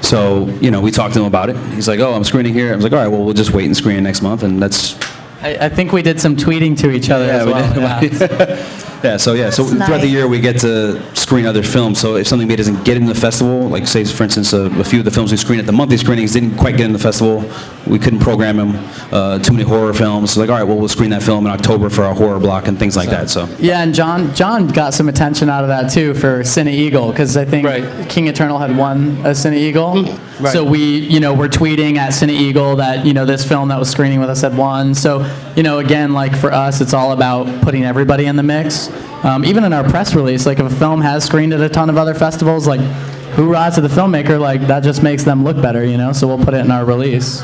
So, you know, we talked to him about it. He's like, oh, I'm screening here. I was like, all right, well, we'll just wait and screen it next month. And that's... I think we did some tweeting to each other as well. We did. So throughout the year we get to screen other films. So if something maybe doesn't get in the festival, like say for instance a few of the films we screened at the monthly screenings didn't quite get in the festival, we couldn't program them. Too many horror films. So like, all right, well, we'll screen that film in October for our horror block and things like that. So yeah, and John got some attention out of that too for Cine Eagle, because I think King Eternal had won a Cine Eagle. Right. So we're tweeting at Cine Eagle that this film that was screening with us had won. So again, like for us, it's all about putting everybody in the mix. Even in our press release, like if a film has screened at a ton of other festivals, like hoorah to the filmmaker, like that just makes them look better, so we'll put it in our release.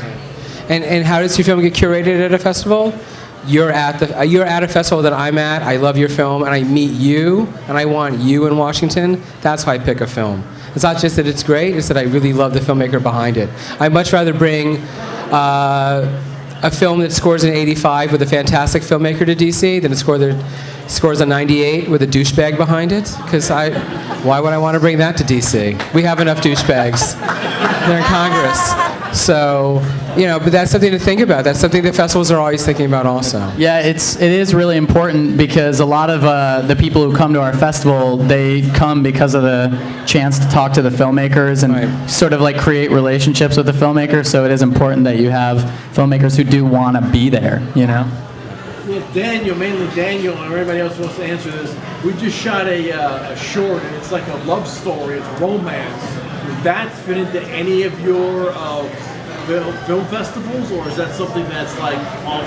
And how does your film get curated at a festival? You're at a festival that I'm at, I love your film, and I meet you, and I want you in Washington. That's why I pick a film. It's not just that it's great, it's that I really love the filmmaker behind it. I'd much rather bring a film that scores an 85 with a fantastic filmmaker to DC than a score that scores a 98 with a douchebag behind it. Because why would I want to bring that to DC? We have enough douchebags. They're in Congress. So, but that's something to think about. That's something that festivals are always thinking about also. Yeah, it is really important because a lot of the people who come to our festival, they come because of the chance to talk to the filmmakers and sort of like create relationships with the filmmakers. So it is important that you have filmmakers who do want to be there, Yeah, mainly Daniel, and everybody else wants to answer this. We just shot a short, and it's like a love story. It's romance. Does that fit into any of your film festivals, or is that something that's like off?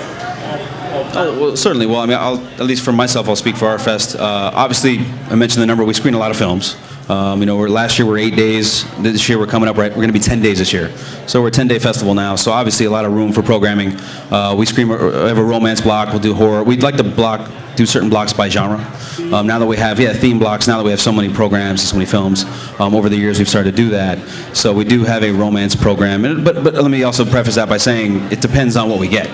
Oh, well, certainly. Well, I mean, at least for myself, I'll speak for our fest. Obviously, I mentioned the number. We screen a lot of films. Last year we're 8 days. This year we're coming up, right? We're going to be 10 days this year. So we're a 10-day festival now. So obviously a lot of room for programming. We have a romance block. We'll do horror. We'd like to do certain blocks by genre. Now that we have theme blocks. Now that we have so many programs and so many films, over the years we've started to do that. So we do have a romance program. But let me also preface that by saying it depends on what we get.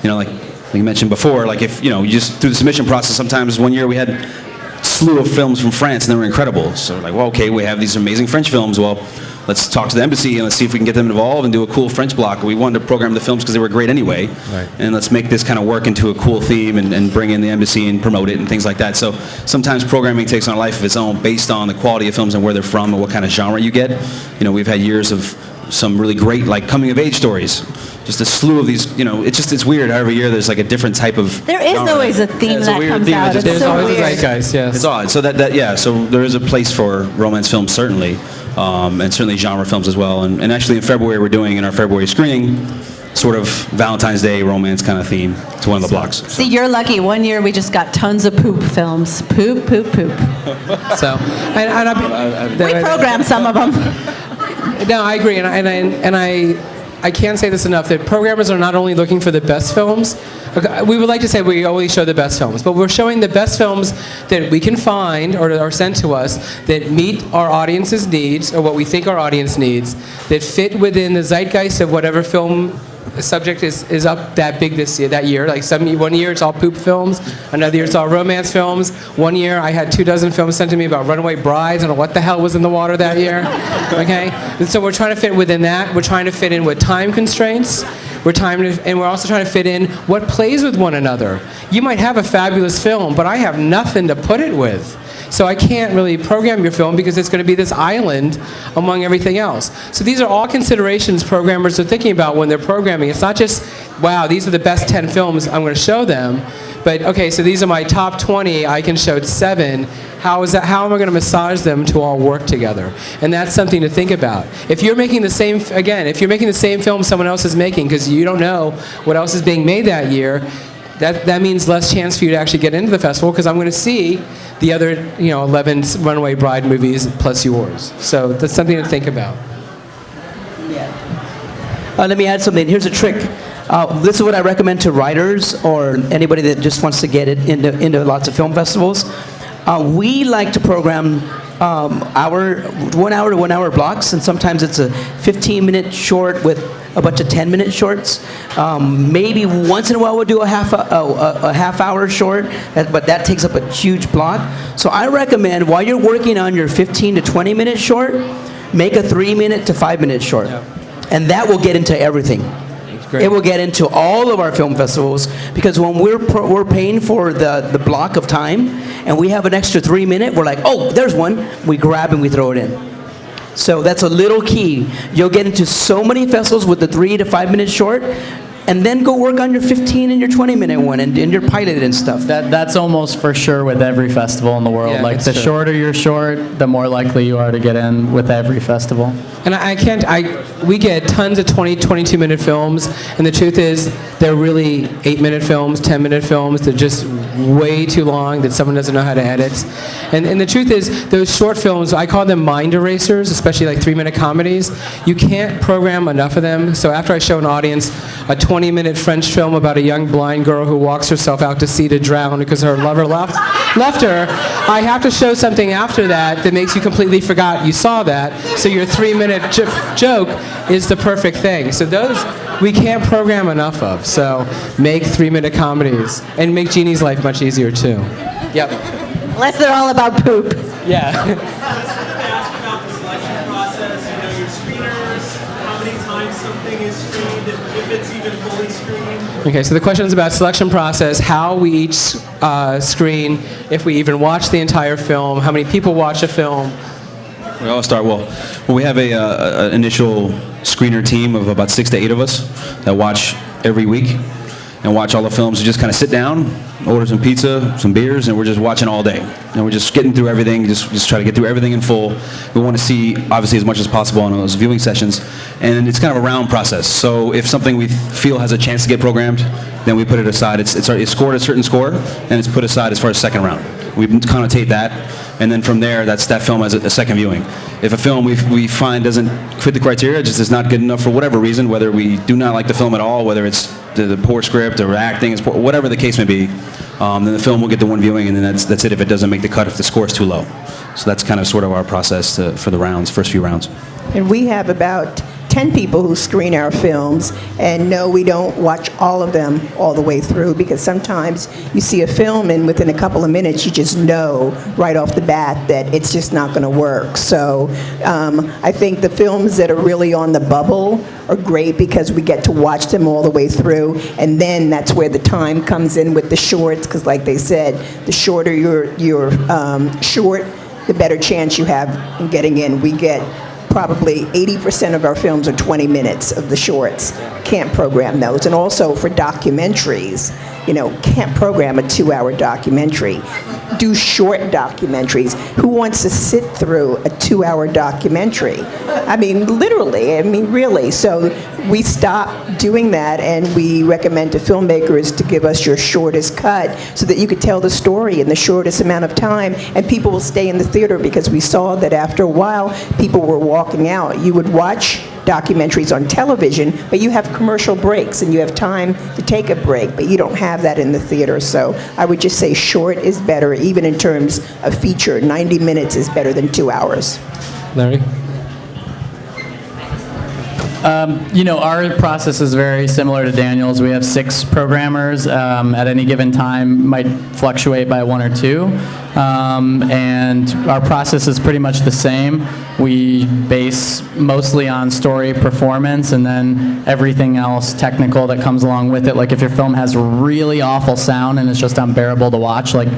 Like you mentioned before, like if you just through the submission process. Sometimes one year we had a slew of films from France and they were incredible. So like, well, okay, we have these amazing French films. Well, let's talk to the embassy and let's see if we can get them involved and do a cool French block. We wanted to program the films because they were great anyway. Right. And let's make this kind of work into a cool theme and bring in the embassy and promote it and things like that. So sometimes programming takes on a life of its own based on the quality of films and where they're from and what kind of genre you get. We've had years of some really great like coming of age stories. Just a slew of these, it's weird how every year there's like a different type of There is genre. always a theme that comes out. It's There's so always weird. a zeitgeist, yes. It's odd. So so there is a place for romance films certainly, and certainly genre films as well. And actually in February we're doing in our February screening sort of Valentine's Day romance kind of theme to one of the blocks. See, you're lucky. One year we just got tons of poop films. Poop, poop, poop. So, We programmed some of them. No, I agree, and I can't say this enough, that programmers are not only looking for the best films. We would like to say we only show the best films, but we're showing the best films that we can find or are sent to us that meet our audience's needs or what we think our audience needs, that fit within the zeitgeist of whatever film subject is up that big that year. Like one year it's all poop films, another year it's all romance films. One year I had 24 films sent to me about runaway brides. I don't know what the hell was in the water that year. Okay, and so we're trying to fit within that. We're trying to fit in with time constraints. And we're also trying to fit in what plays with one another. You might have a fabulous film, but I have nothing to put it with. So I can't really program your film because it's going to be this island among everything else. So these are all considerations programmers are thinking about when they're programming. It's not just, wow, these are the best 10 films, I'm going to show them. But, okay, so these are my top 20, I can show 7. How am I going to massage them to all work together? And that's something to think about. If you're making the same film someone else is making because you don't know what else is being made that year, that means less chance for you to actually get into the festival because I'm going to see the other 11 Runaway Bride movies plus yours. So that's something to think about. Let me add something. Here's a trick. This is what I recommend to writers or anybody that just wants to get it into lots of film festivals. We like to program 1 hour to 1 hour blocks, and sometimes it's a 15-minute short with a bunch of 10-minute shorts. Maybe once in a while we'll do a half hour short, but that takes up a huge block. So I recommend while you're working on your 15 to 20-minute short, make a 3-minute to 5-minute short. Yeah. And that will get into everything. It will get into all of our film festivals because when we're paying for the block of time and we have an extra 3-minute, we're like, oh, there's one. We grab and we throw it in. So that's a little key. You'll get into so many festivals with the 3 to 5-minute short, and then go work on your 15 and your 20-minute one and your pilot and stuff. That's almost for sure with every festival in the world. Yeah, like the shorter your short, the more likely you are to get in with every festival. And we get tons of 20, 22-minute films, and the truth is they're really 8-minute films, 10-minute films. They're just way too long that someone doesn't know how to edit. And the truth is those short films, I call them mind erasers, especially like 3-minute comedies. You can't program enough of them. So after I show an audience a 20-minute French film about a young blind girl who walks herself out to sea to drown because her lover left her, I have to show something after that makes you completely forgot you saw that. So your 3-minute joke is the perfect thing. So those we can't program enough of. So make 3-minute comedies and make Jeannie's life much easier too. Yep. Unless they're all about poop. Yeah. Okay, so the question is about selection process, how we each screen, if we even watch the entire film, how many people watch a film. I'll start. Well, we have an initial screener team of about 6 to 8 of us that watch every week and watch all the films. We just kind of sit down, order some pizza, some beers, and we're just watching all day. And we're just getting through everything, just try to get through everything in full. We want to see, obviously, as much as possible on those viewing sessions. And it's kind of a round process. So if something we feel has a chance to get programmed, then we put it aside. It's scored a certain score, and it's put aside as far as second round. We connotate that, and then from there, that film as a second viewing. If a film we find doesn't fit the criteria, just is not good enough for whatever reason, whether we do not like the film at all, whether it's the poor script or acting, is poor, whatever the case may be, then the film will get the one viewing, and then that's it if it doesn't make the cut, if the score is too low. So that's kind of sort of our process for the rounds, first few rounds. And we have about 10 people who screen our films, and no, we don't watch all of them all the way through, because sometimes you see a film and within a couple of minutes you just know right off the bat that it's just not going to work. So I think the films that are really on the bubble are great because we get to watch them all the way through, and then that's where the time comes in with the shorts, because like they said, the shorter your short, the better chance you have in getting in. We get probably 80% of our films are 20 minutes of the shorts. Can't program those. And also for documentaries, can't program a 2-hour documentary. Do short documentaries. Who wants to sit through a 2-hour documentary? I mean, literally, really. So we stopped doing that, and we recommend to filmmakers to give us your shortest cut so that you could tell the story in the shortest amount of time, and people will stay in the theater, because we saw that after a while, people were walking out. You would watch documentaries on television, but you have commercial breaks and you have time to take a break, but you don't have that in the theater. So I would just say short is better, even in terms of feature. 90 minutes is better than 2 hours. Larry? Our process is very similar to Daniel's. We have 6 programmers at any given time, might fluctuate by 1 or 2. And our process is pretty much the same. We base mostly on story, performance, and then everything else technical that comes along with it. Like if your film has really awful sound and it's just unbearable to watch, like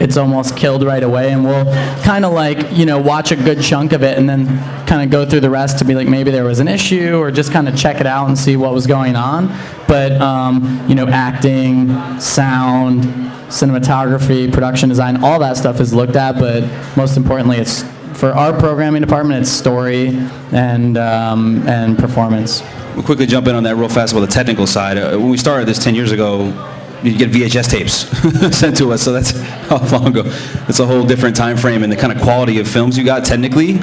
it's almost killed right away, and we'll kind of watch a good chunk of it and then kind of go through the rest to be like, maybe there was an issue, or just kind of check it out and see what was going on. But acting, sound, cinematography, production design, all that stuff is looked at, but most importantly, it's for our programming department, it's story and performance. We'll quickly jump in on that real fast about the technical side. When we started this 10 years ago, you get VHS tapes sent to us, so that's how long ago. It's a whole different time frame, and the kind of quality of films you got technically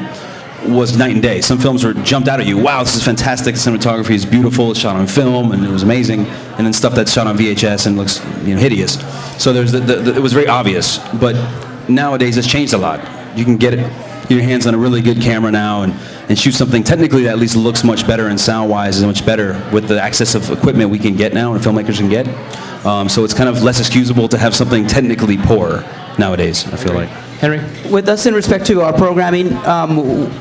was night and day. Some films jumped out at you. Wow, this is fantastic. The cinematography is beautiful. It's shot on film, and it was amazing. And then stuff that's shot on VHS and looks hideous. So there's it was very obvious. But nowadays it's changed a lot. You can get your hands on a really good camera now and shoot something technically that at least looks much better, and sound-wise is much better with the access of equipment we can get now and filmmakers can get. So it's kind of less excusable to have something technically poor nowadays, I feel like. Henry? With us in respect to our programming,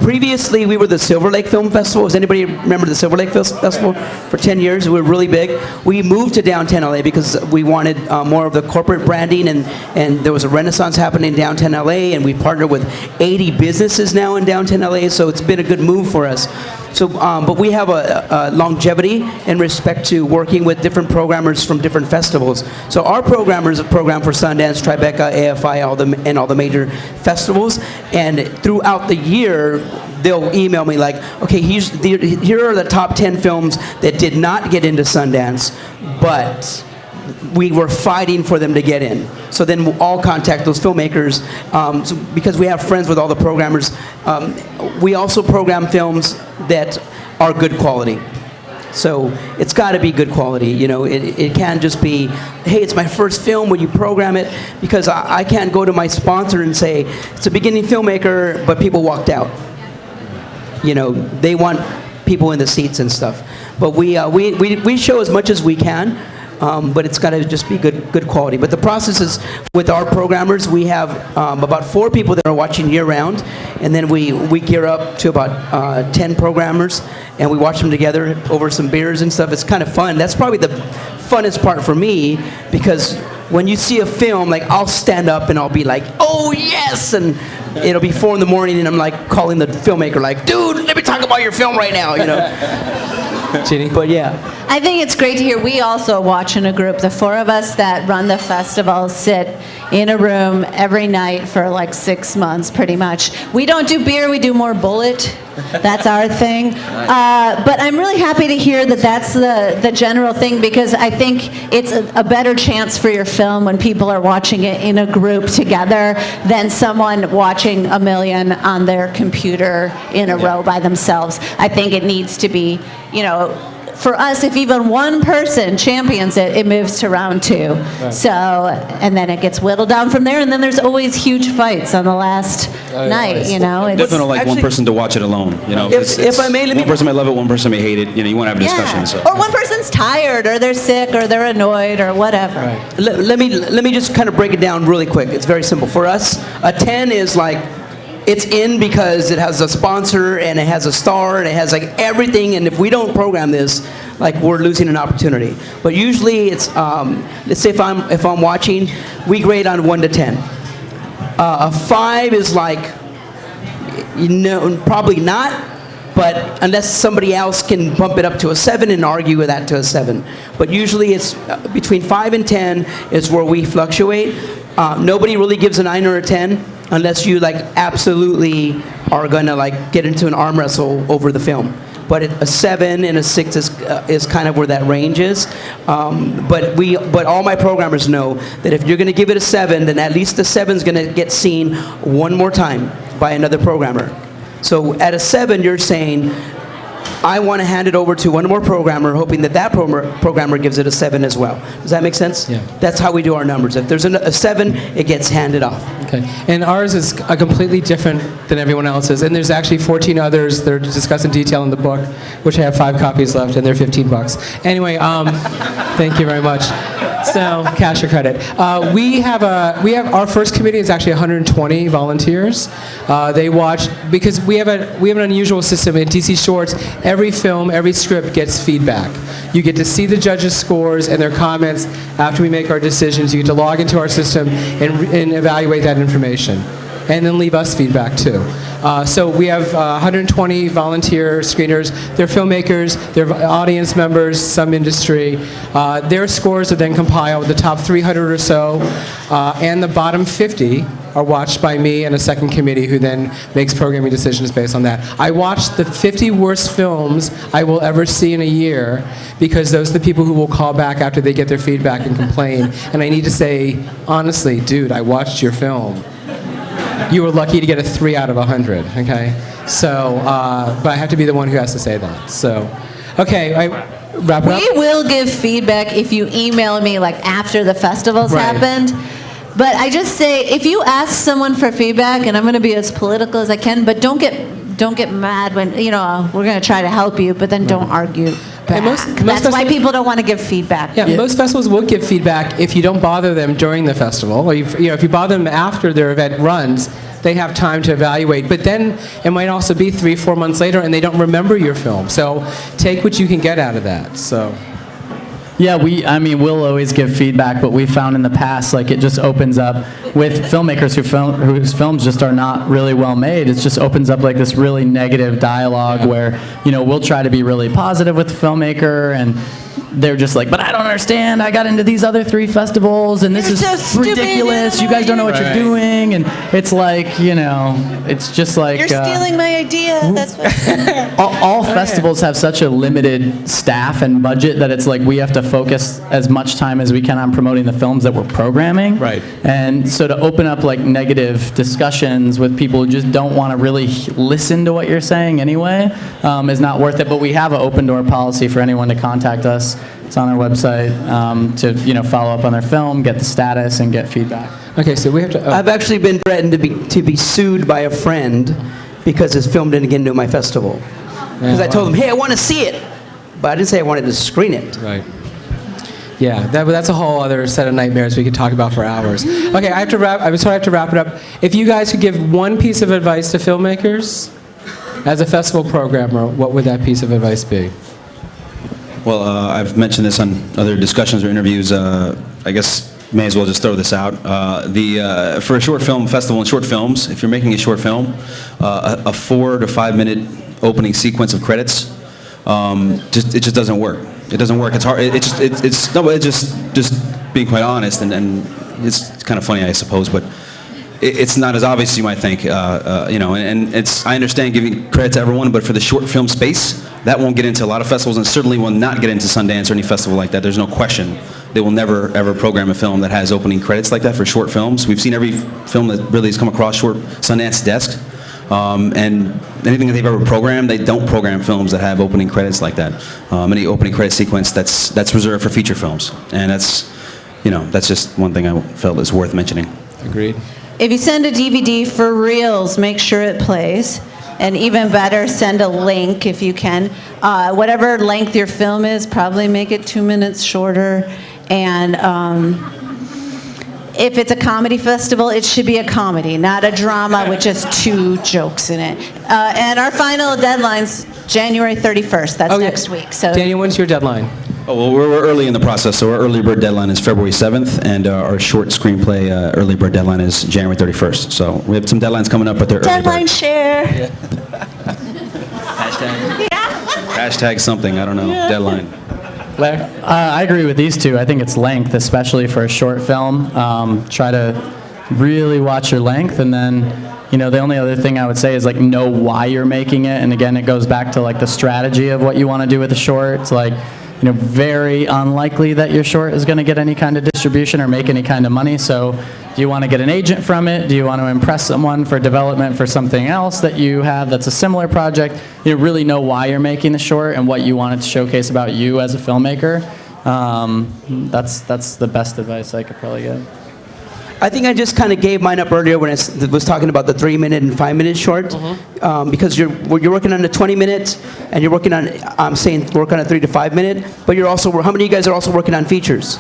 previously we were the Silver Lake Film Festival. Does anybody remember the Silver Lake Festival? For 10 years, we were really big. We moved to downtown LA because we wanted more of the corporate branding, and there was a renaissance happening in downtown LA, and we partnered with 80 businesses now in downtown LA, so it's been a good move for us. So, but we have a longevity in respect to working with different programmers from different festivals. So our programmers program for Sundance, Tribeca, AFI, and all the major festivals. And throughout the year, they'll email me like, okay, here are the top 10 films that did not get into Sundance, but we were fighting for them to get in. So then we'll all contact those filmmakers, because we have friends with all the programmers. We also program films that are good quality. So it's got to be good quality. It can't just be, hey, it's my first film, will you program it? Because I can't go to my sponsor and say, it's a beginning filmmaker, but people walked out. They want people in the seats and stuff. But we show as much as we can. But it's got to just be good quality. But the process is, with our programmers, we have about 4 people that are watching year-round, and then we gear up to about 10 programmers, and we watch them together over some beers and stuff. It's kind of fun. That's probably the funnest part for me, because when you see a film, like, I'll stand up and I'll be like, oh, yes! And it'll be 4 in the morning, and I'm like calling the filmmaker like, dude, let me talk about your film right now, Jeannie? But yeah. I think it's great to hear. We also watch in a group. The 4 of us that run the festival sit in a room every night for like 6 months, pretty much. We don't do beer. We do more bullet That's our thing. But I'm really happy to hear that that's the general thing, because I think it's a better chance for your film when people are watching it in a group together than someone watching a million on their computer in a row by themselves. I think it needs to be, for us, if even one person champions it, it moves to round 2. Right. So, and then it gets whittled down from there, and then there's always huge fights on the last night, It's definitely don't like one person to watch it alone, If I may, one person may love it, one person may hate it, you want to have a discussion. So. Or one person's tired, or they're sick, or they're annoyed, or whatever. Right. Let me just kind of break it down really quick. It's very simple. For us, a 10 is like, it's in because it has a sponsor and it has a star and it has like everything, and if we don't program this, like, we're losing an opportunity. But usually it's, let's say if I'm watching, we grade on 1 to 10. A 5 is like, probably not, but unless somebody else can bump it up to a 7 and argue with that to a 7. But usually it's between 5 and 10 is where we fluctuate. Nobody really gives a 9 or a 10 unless you like absolutely are gonna like get into an arm wrestle over the film. But a 7 and a 6 is kind of where that range is. But all my programmers know that if you're going to give it a 7, then at least the 7 is going to get seen one more time by another programmer. So at a 7, you're saying, I want to hand it over to one more programmer, hoping that programmer gives it a 7 as well. Does that make sense? Yeah. That's how we do our numbers. If there's a 7, it gets handed off. Okay, and ours is completely different than everyone else's, and there's actually 14 others that are discussed in detail in the book, which I have 5 copies left, and they're $15. Anyway, thank you very much. So, cash or credit. We have our first committee is actually 120 volunteers. They watch, because we have an unusual system in DC Shorts. Every film, every script gets feedback. You get to see the judges' scores and their comments after we make our decisions. You get to log into our system and evaluate that information, and then leave us feedback too. So we have 120 volunteer screeners. They're filmmakers, they're audience members, some industry. Their scores are then compiled, the top 300 or so, and the bottom 50 are watched by me and a second committee who then makes programming decisions based on that. I watch the 50 worst films I will ever see in a year, because those are the people who will call back after they get their feedback and complain. And I need to say, honestly, dude, I watched your film. You were lucky to get a 3 out of 100, okay? So, but I have to be the one who has to say that. So, okay, I wrap it up. We will give feedback if you email me like after the festivals happened. But I just say, if you ask someone for feedback, and I'm going to be as political as I can, but don't get mad when, we're going to try to help you, but then don't argue back. That's why people don't want to give feedback. Yeah, most festivals will give feedback if you don't bother them during the festival, or if you bother them after their event runs, they have time to evaluate. But then it might also be 3-4 months later, and they don't remember your film. So take what you can get out of that. So. Yeah, we'll always give feedback, but we found in the past, like, it just opens up with filmmakers whose films just are not really well made. It just opens up like this really negative dialogue where, we'll try to be really positive with the filmmaker, and they're just like, but I don't understand. I got into these other 3 festivals, and this is ridiculous. You guys don't know what you're doing. And it's like, it's just like... You're stealing my idea. That's what... all festivals have such a limited staff and budget that it's like we have to focus as much time as we can on promoting the films that we're programming. Right. And so to open up like negative discussions with people who just don't want to really listen to what you're saying anyway is not worth it. But we have an open door policy for anyone to contact us. It's on our website to follow up on their film, get the status, and get feedback. Okay, so we have to... I've actually been threatened to be sued by a friend because his film didn't get into my festival. Because I told him, hey, I want to see it, but I didn't say I wanted to screen it. Right. Yeah, that's a whole other set of nightmares we could talk about for hours. Okay, I have to wrap it up. If you guys could give one piece of advice to filmmakers as a festival programmer, what would that piece of advice be? Well, I've mentioned this on other discussions or interviews. I guess may as well just throw this out. For a short film festival and short films, if you're making a short film, a 4 to 5 minute opening sequence of credits, it just doesn't work. It doesn't work. It's hard. It's just being quite honest, and it's kind of funny, I suppose, but it's not as obvious as you might think, and I understand giving credit to everyone, but for the short film space, that won't get into a lot of festivals and certainly will not get into Sundance or any festival like that. There's no question. They will never, ever program a film that has opening credits like that for short films. We've seen every film that really has come across Sundance desk, and anything that they've ever programmed, they don't program films that have opening credits like that. Any opening credit sequence that's reserved for feature films, and that's just one thing I felt is worth mentioning. Agreed. If you send a DVD for reals, make sure it plays. And even better, send a link if you can. Whatever length your film is, probably make it 2 minutes shorter. And if it's a comedy festival, it should be a comedy, not a drama with just 2 jokes in it. And our final deadline's January 31st. That's next week. So Daniel, when's your deadline? Oh, well, we're early in the process, so our early bird deadline is February 7th, and our short screenplay early bird deadline is January 31st. So we have some deadlines coming up, but they're deadline early bird. share. Yeah. Hashtag something, I don't know, deadline. I agree with these two. I think it's length, especially for a short film. Try to really watch your length, and then, the only other thing I would say is know why you're making it. And again, it goes back to the strategy of what you want to do with the short. It's very unlikely that your short is going to get any kind of distribution or make any kind of money. So do you want to get an agent from it? Do you want to impress someone for development for something else that you have that's a similar project? You really know why you're making the short and what you want it to showcase about you as a filmmaker. That's the best advice I could probably give. I think I just kind of gave mine up earlier when I was talking about the 3-minute and 5-minute short, because you're working on the 20-minute, and you're working on, I'm saying work on a 3 to 5 minute, but you're also, how many of you guys are also working on features?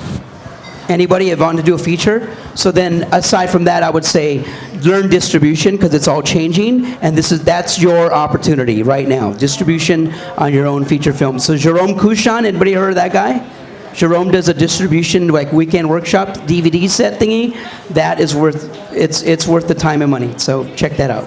Anybody have wanted to do a feature? So then, aside from that, I would say learn distribution, because it's all changing, and that's your opportunity right now, distribution on your own feature film. So Jerome Couchon, anybody heard of that guy? Jerome does a distribution weekend workshop DVD set thingy. That is it's worth the time and money. So check that out.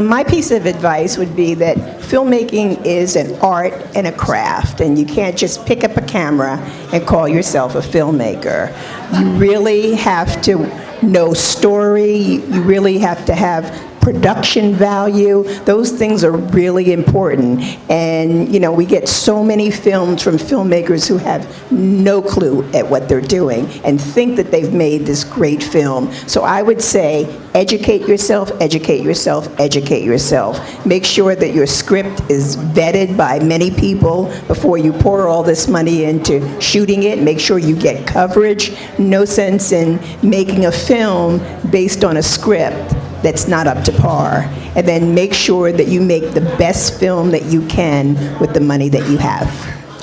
My piece of advice would be that filmmaking is an art and a craft, and you can't just pick up a camera and call yourself a filmmaker. You really have to know story. You really have to have production value. Those things are really important. And, we get so many films from filmmakers who have no clue at what they're doing and think that they've made this great film. So I would say, educate yourself, educate yourself, educate yourself. Make sure that your script is vetted by many people before you pour all this money into shooting it. Make sure you get coverage. No sense in making a film based on a script that's not up to par. And then make sure that you make the best film that you can with the money that you have.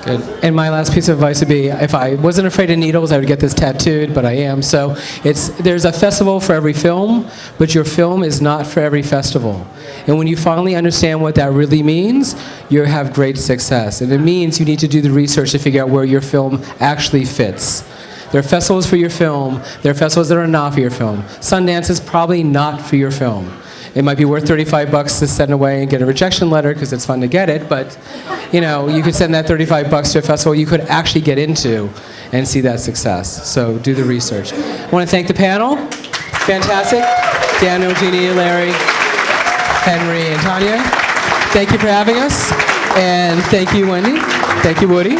Good. And my last piece of advice would be, if I wasn't afraid of needles, I would get this tattooed, but I am. So there's a festival for every film, but your film is not for every festival. And when you finally understand what that really means, you have great success. And it means you need to do the research to figure out where your film actually fits. There are festivals for your film. There are festivals that are not for your film. Sundance is probably not for your film. It might be worth $35 to send away and get a rejection letter because it's fun to get it, but you could send that $35 to a festival you could actually get into and see that success. So do the research. I want to thank the panel. Fantastic. Daniel, Jeannie, Larry, Henry, and Tanya. Thank you for having us. And thank you, Wendy. Thank you, Woody.